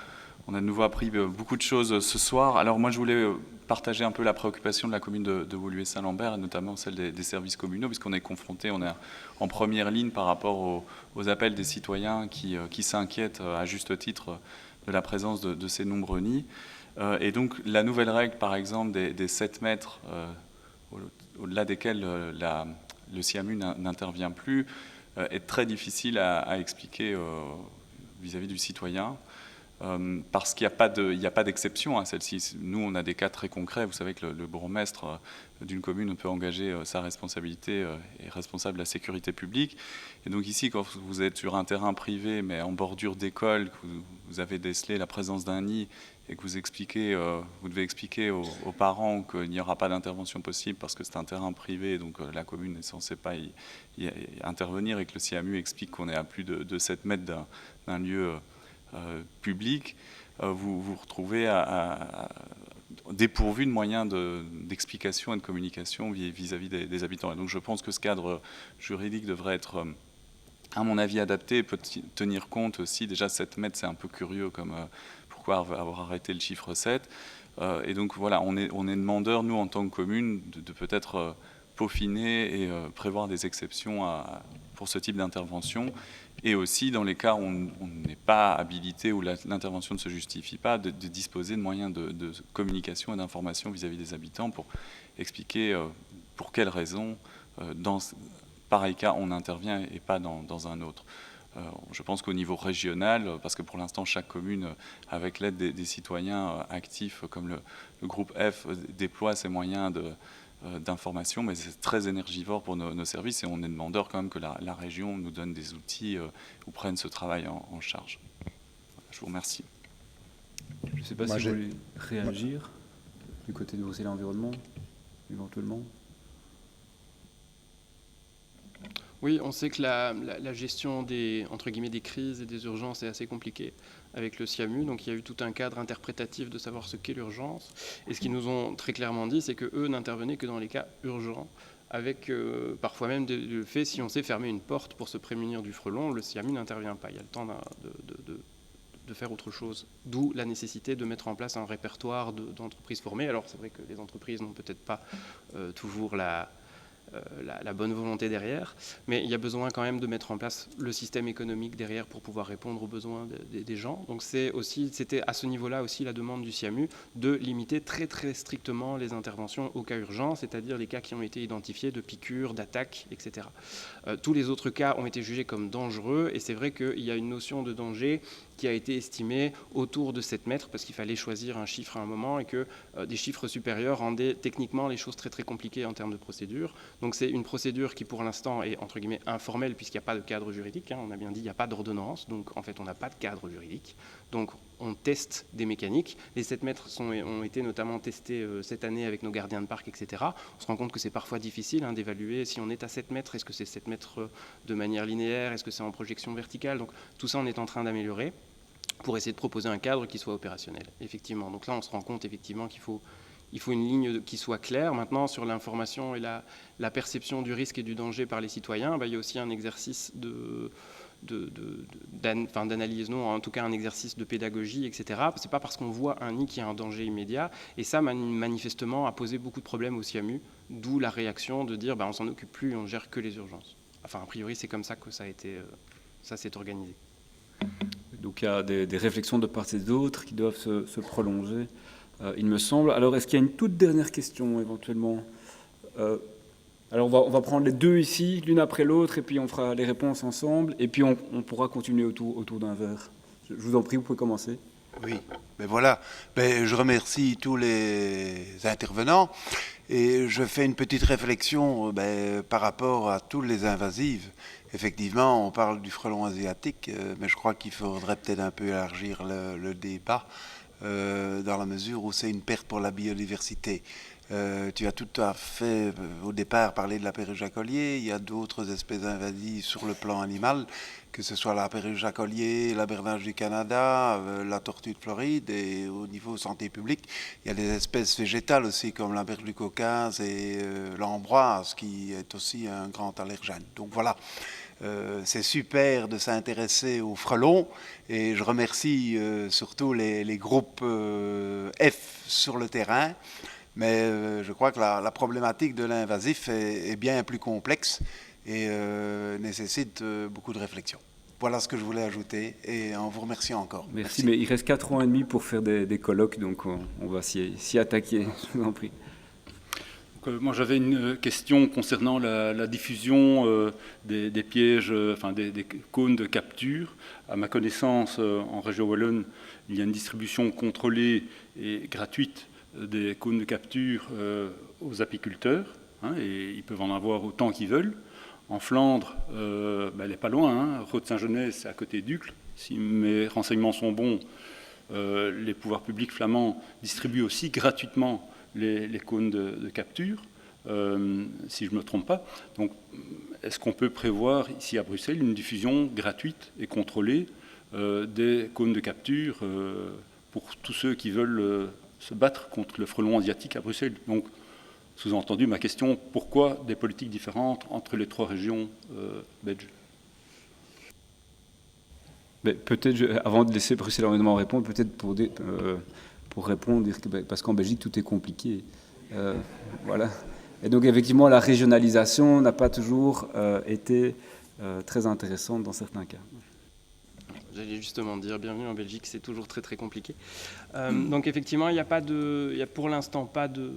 On a de nouveau appris beaucoup de choses ce soir. Alors moi je voulais partager un peu la préoccupation de la commune de Woluwe-Saint-Lambert et notamment celle des services communaux puisqu'on est confronté, on est en première ligne par rapport aux appels des citoyens qui s'inquiètent à juste titre de la présence de ces nombreux nids. Et donc la nouvelle règle par exemple des 7 mètres au-delà desquels le SIAMU n'intervient plus, est très difficile à expliquer vis-à-vis du citoyen, parce qu'il n'y a pas d'exception à celle-ci. Nous, on a des cas très concrets. Vous savez que le bourgmestre d'une commune peut engager sa responsabilité et responsable de la sécurité publique. Et donc ici, quand vous êtes sur un terrain privé, mais en bordure d'école, que vous avez décelé la présence d'un nid, et que vous devez expliquer aux parents qu'il n'y aura pas d'intervention possible parce que c'est un terrain privé, donc la commune n'est censée pas y intervenir, et que le SIAMU explique qu'on est à plus de 7 mètres d'un lieu public, vous vous retrouvez dépourvu de moyens d'explication et de communication vis-à-vis des habitants. Et donc je pense que ce cadre juridique devrait être, à mon avis, adapté et peut tenir compte aussi. Déjà 7 mètres, c'est un peu curieux comme... pourquoi avoir arrêté le chiffre 7. Et donc voilà, on est demandeur, nous, en tant que commune, de peut-être peaufiner et prévoir des exceptions pour ce type d'intervention. Et aussi, dans les cas où on n'est pas habilité, où l'intervention ne se justifie pas, de disposer de moyens de communication et d'information vis-à-vis des habitants pour expliquer pour quelles raisons, dans pareil cas, on intervient et pas dans un autre. Je pense qu'au niveau régional, parce que pour l'instant chaque commune, avec l'aide des citoyens actifs comme le groupe F, déploie ses moyens d'information, mais c'est très énergivore pour nos services et on est demandeur quand même que la région nous donne des outils ou prenne ce travail en charge. Je vous remercie. Je ne sais pas si vous voulez réagir du côté de Bruxelles Environnement, éventuellement. Oui, on sait que la gestion entre guillemets, des crises et des urgences est assez compliquée avec le SIAMU. Donc il y a eu tout un cadre interprétatif de savoir ce qu'est l'urgence. Et ce qu'ils nous ont très clairement dit, c'est qu'eux n'intervenaient que dans les cas urgents, avec parfois même le fait, si on sait fermer une porte pour se prémunir du frelon, le SIAMU n'intervient pas. Il y a le temps de faire autre chose. D'où la nécessité de mettre en place un répertoire d'entreprises formées. Alors c'est vrai que les entreprises n'ont peut-être pas toujours la bonne volonté derrière, mais il y a besoin quand même de mettre en place le système économique derrière pour pouvoir répondre aux besoins des gens. Donc c'était à ce niveau-là aussi la demande du SIAMU de limiter très très strictement les interventions au cas urgent, c'est-à-dire les cas qui ont été identifiés de piqûres, d'attaques, etc. Tous les autres cas ont été jugés comme dangereux et c'est vrai qu'il y a une notion de danger qui a été estimée autour de 7 mètres parce qu'il fallait choisir un chiffre à un moment et que des chiffres supérieurs rendaient techniquement les choses très très compliquées en termes de procédure. Donc c'est une procédure qui pour l'instant est entre guillemets informelle puisqu'il n'y a pas de cadre juridique. On a bien dit il n'y a pas d'ordonnance, donc en fait on n'a pas de cadre juridique. Donc on teste des mécaniques. Les 7 mètres ont été notamment testés cette année avec nos gardiens de parc, etc. On se rend compte que c'est parfois difficile d'évaluer si on est à 7 mètres, est-ce que c'est 7 mètres de manière linéaire, est-ce que c'est en projection verticale. Donc tout ça, on est en train d'améliorer pour essayer de proposer un cadre qui soit opérationnel, effectivement. Donc là, on se rend compte effectivement qu'il faut une ligne qui soit claire. Maintenant, sur l'information et la perception du risque et du danger par les citoyens, il y a aussi un exercice d'analyse, non, en tout cas un exercice de pédagogie, etc. C'est pas parce qu'on voit un nid qu'il y a un danger immédiat. Et ça, manifestement, a posé beaucoup de problèmes au SIAMU, d'où la réaction de dire on s'en occupe plus, on gère que les urgences. Enfin, a priori, c'est comme ça que ça s'est organisé. Donc il y a des réflexions de part et d'autre qui doivent se prolonger, il me semble. Alors est-ce qu'il y a une toute dernière question éventuellement? Alors on va prendre les deux ici, l'une après l'autre, et puis on fera les réponses ensemble, et puis on pourra continuer autour d'un verre. Je vous en prie, vous pouvez commencer. Oui, ben voilà. Je remercie tous les intervenants, et je fais une petite réflexion par rapport à tous les invasives. Effectivement, on parle du frelon asiatique, mais je crois qu'il faudrait peut-être un peu élargir le débat dans la mesure où c'est une perte pour la biodiversité. Tu as tout à fait, au départ, parlé de la perruche à collier. Il y a d'autres espèces invasives sur le plan animal, que ce soit la perruche à collier, la bernache du Canada, la tortue de Floride. Et au niveau santé publique, il y a des espèces végétales aussi, comme la berge du Caucase et l'ambroise, qui est aussi un grand allergène. Donc voilà. C'est super de s'intéresser aux frelons et je remercie surtout les groupes F sur le terrain, mais je crois que la problématique de l'invasif est bien plus complexe et nécessite beaucoup de réflexion. Voilà ce que je voulais ajouter et en vous remerciant encore. Merci, mais il reste 4 ans et demi pour faire des colloques, donc on va s'y attaquer, je vous en prie. Moi, j'avais une question concernant la diffusion des pièges, des cônes de capture. À ma connaissance, en région wallonne, il y a une distribution contrôlée et gratuite des cônes de capture aux apiculteurs, et ils peuvent en avoir autant qu'ils veulent. En Flandre, elle n'est pas loin, Roode-Saint-Genès, c'est à côté d'Uccle. Si mes renseignements sont bons, les pouvoirs publics flamands distribuent aussi gratuitement les cônes de capture, si je ne me trompe pas. Donc, est-ce qu'on peut prévoir ici à Bruxelles une diffusion gratuite et contrôlée des cônes de capture pour tous ceux qui veulent se battre contre le frelon asiatique à Bruxelles? Donc, sous-entendu, ma question, pourquoi des politiques différentes entre les 3 régions belges? Mais peut-être, avant de laisser Bruxelles environnement répondre, peut-être pour répondre, dire que, parce qu'en Belgique, tout est compliqué. Voilà. Et donc, effectivement, la régionalisation n'a pas toujours été très intéressante dans certains cas. J'allais justement dire, bienvenue en Belgique, c'est toujours très très compliqué. Donc effectivement, il n'y a pour l'instant pas de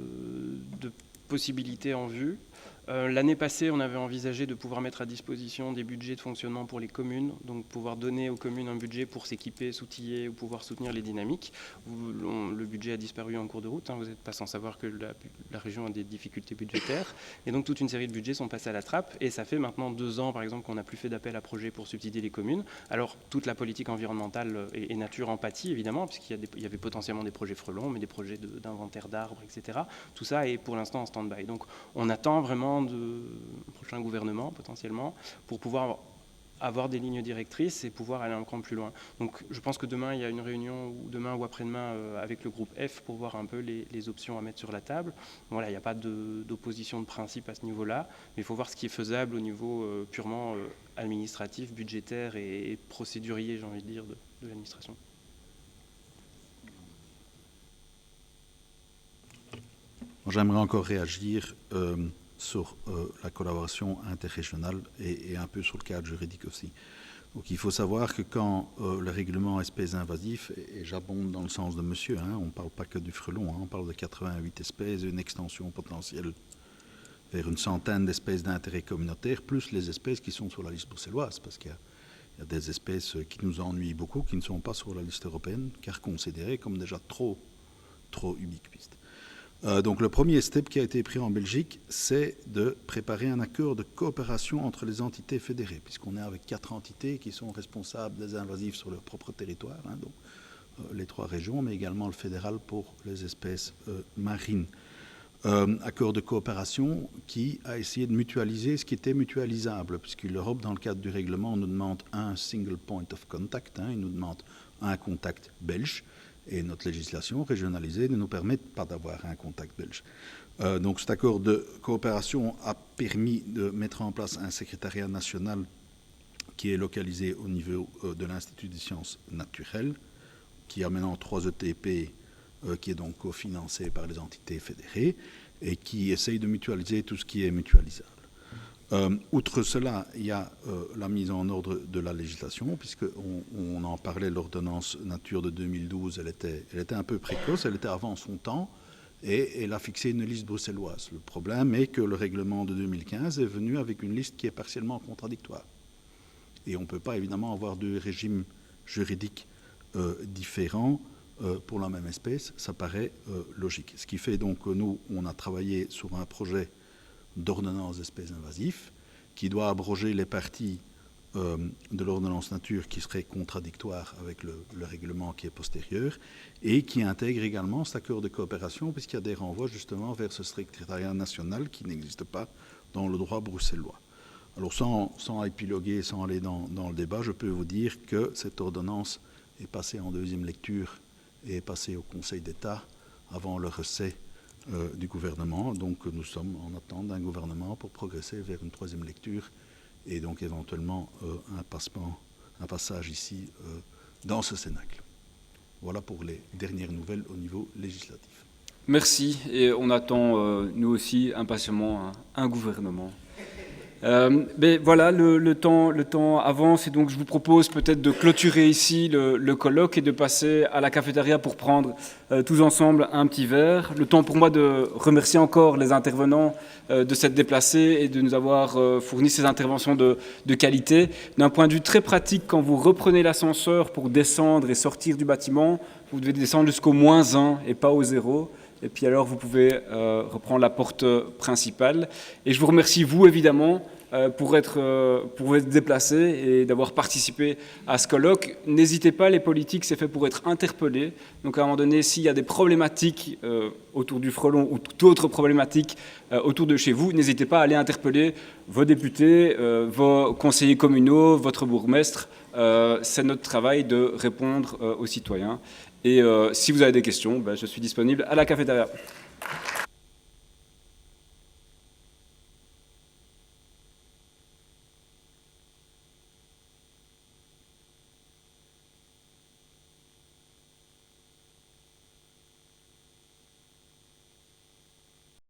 possibilité en vue. L'année passée, on avait envisagé de pouvoir mettre à disposition des budgets de fonctionnement pour les communes, donc pouvoir donner aux communes un budget pour s'équiper, s'outiller ou pouvoir soutenir les dynamiques. Le budget a disparu en cours de route, vous n'êtes pas sans savoir que la région a des difficultés budgétaires, et donc toute une série de budgets sont passés à la trappe, et ça fait maintenant 2 ans, par exemple, qu'on n'a plus fait d'appel à projet pour subsidier les communes. Alors, toute la politique environnementale et nature en pâtit, évidemment, puisqu'il y avait potentiellement des projets frelons, mais des projets d'inventaire d'arbres, etc. Tout ça est pour l'instant en stand-by. Donc, on attend vraiment de prochain gouvernement potentiellement pour pouvoir avoir des lignes directrices et pouvoir aller un cran plus loin. Donc je pense que demain il y a une réunion, ou demain ou après-demain avec le groupe F pour voir un peu les options à mettre sur la table. Voilà, il n'y a pas d'opposition de principe à ce niveau-là, mais il faut voir ce qui est faisable au niveau purement administratif, budgétaire et procédurier, j'ai envie de dire, de l'administration. J'aimerais encore réagir sur la collaboration interrégionale et un peu sur le cadre juridique aussi. Donc il faut savoir que quand le règlement espèces invasives, et j'abonde dans le sens de monsieur, on ne parle pas que du frelon, on parle de 88 espèces, une extension potentielle vers une centaine d'espèces d'intérêt communautaire, plus les espèces qui sont sur la liste bruxelloise, parce qu'il y a des espèces qui nous ennuient beaucoup, qui ne sont pas sur la liste européenne, car considérées comme déjà trop ubiquistes. Donc le premier step qui a été pris en Belgique, c'est de préparer un accord de coopération entre les entités fédérées, puisqu'on est avec 4 entités qui sont responsables des invasifs sur leur propre territoire. Donc les 3 régions, mais également le fédéral pour les espèces marines. Accord de coopération qui a essayé de mutualiser ce qui était mutualisable, puisque l'Europe, dans le cadre du règlement, nous demande un single point of contact, il nous demande un contact belge, et notre législation régionalisée ne nous permet pas d'avoir un contact belge. Donc cet accord de coopération a permis de mettre en place un secrétariat national qui est localisé au niveau de l'Institut des sciences naturelles, qui a maintenant 3 ETP, qui est donc cofinancé par les entités fédérées et qui essaye de mutualiser tout ce qui est mutualisable. Outre cela, il y a la mise en ordre de la législation, puisqu'on en parlait, l'ordonnance nature de 2012, elle était un peu précoce, elle était avant son temps, et elle a fixé une liste bruxelloise. Le problème est que le règlement de 2015 est venu avec une liste qui est partiellement contradictoire. Et on ne peut pas évidemment avoir 2 régimes juridiques différents pour la même espèce, ça paraît logique. Ce qui fait donc que nous, on a travaillé sur un projet d'ordonnance d'espèces invasives qui doit abroger les parties de l'ordonnance nature qui seraient contradictoires avec le règlement qui est postérieur et qui intègre également cet accord de coopération puisqu'il y a des renvois justement vers ce secrétariat national qui n'existe pas dans le droit bruxellois. Alors sans épiloguer, sans aller dans le débat, je peux vous dire que cette ordonnance est passée en 2e lecture et est passée au Conseil d'État avant le recès du gouvernement. Donc nous sommes en attente d'un gouvernement pour progresser vers une 3e lecture et donc éventuellement un passage ici dans ce Cénacle. Voilà pour les dernières nouvelles au niveau législatif. Merci, et on attend nous aussi impatiemment un gouvernement. Mais voilà, le temps avance et donc je vous propose peut-être de clôturer ici le colloque et de passer à la cafétéria pour prendre tous ensemble un petit verre. Le temps pour moi de remercier encore les intervenants de s'être déplacés et de nous avoir fourni ces interventions de qualité. D'un point de vue très pratique, quand vous reprenez l'ascenseur pour descendre et sortir du bâtiment, vous devez descendre jusqu'au -1 et pas au 0. Et puis alors, vous pouvez reprendre la porte principale. Et je vous remercie, vous, évidemment, pour vous être déplacés et d'avoir participé à ce colloque. N'hésitez pas, les politiques, c'est fait pour être interpellés. Donc, à un moment donné, s'il y a des problématiques autour du frelon ou toute autre problématique autour de chez vous, n'hésitez pas à aller interpeller vos députés, vos conseillers communaux, votre bourgmestre. C'est notre travail de répondre aux citoyens. Et si vous avez des questions, je suis disponible à la cafétéria.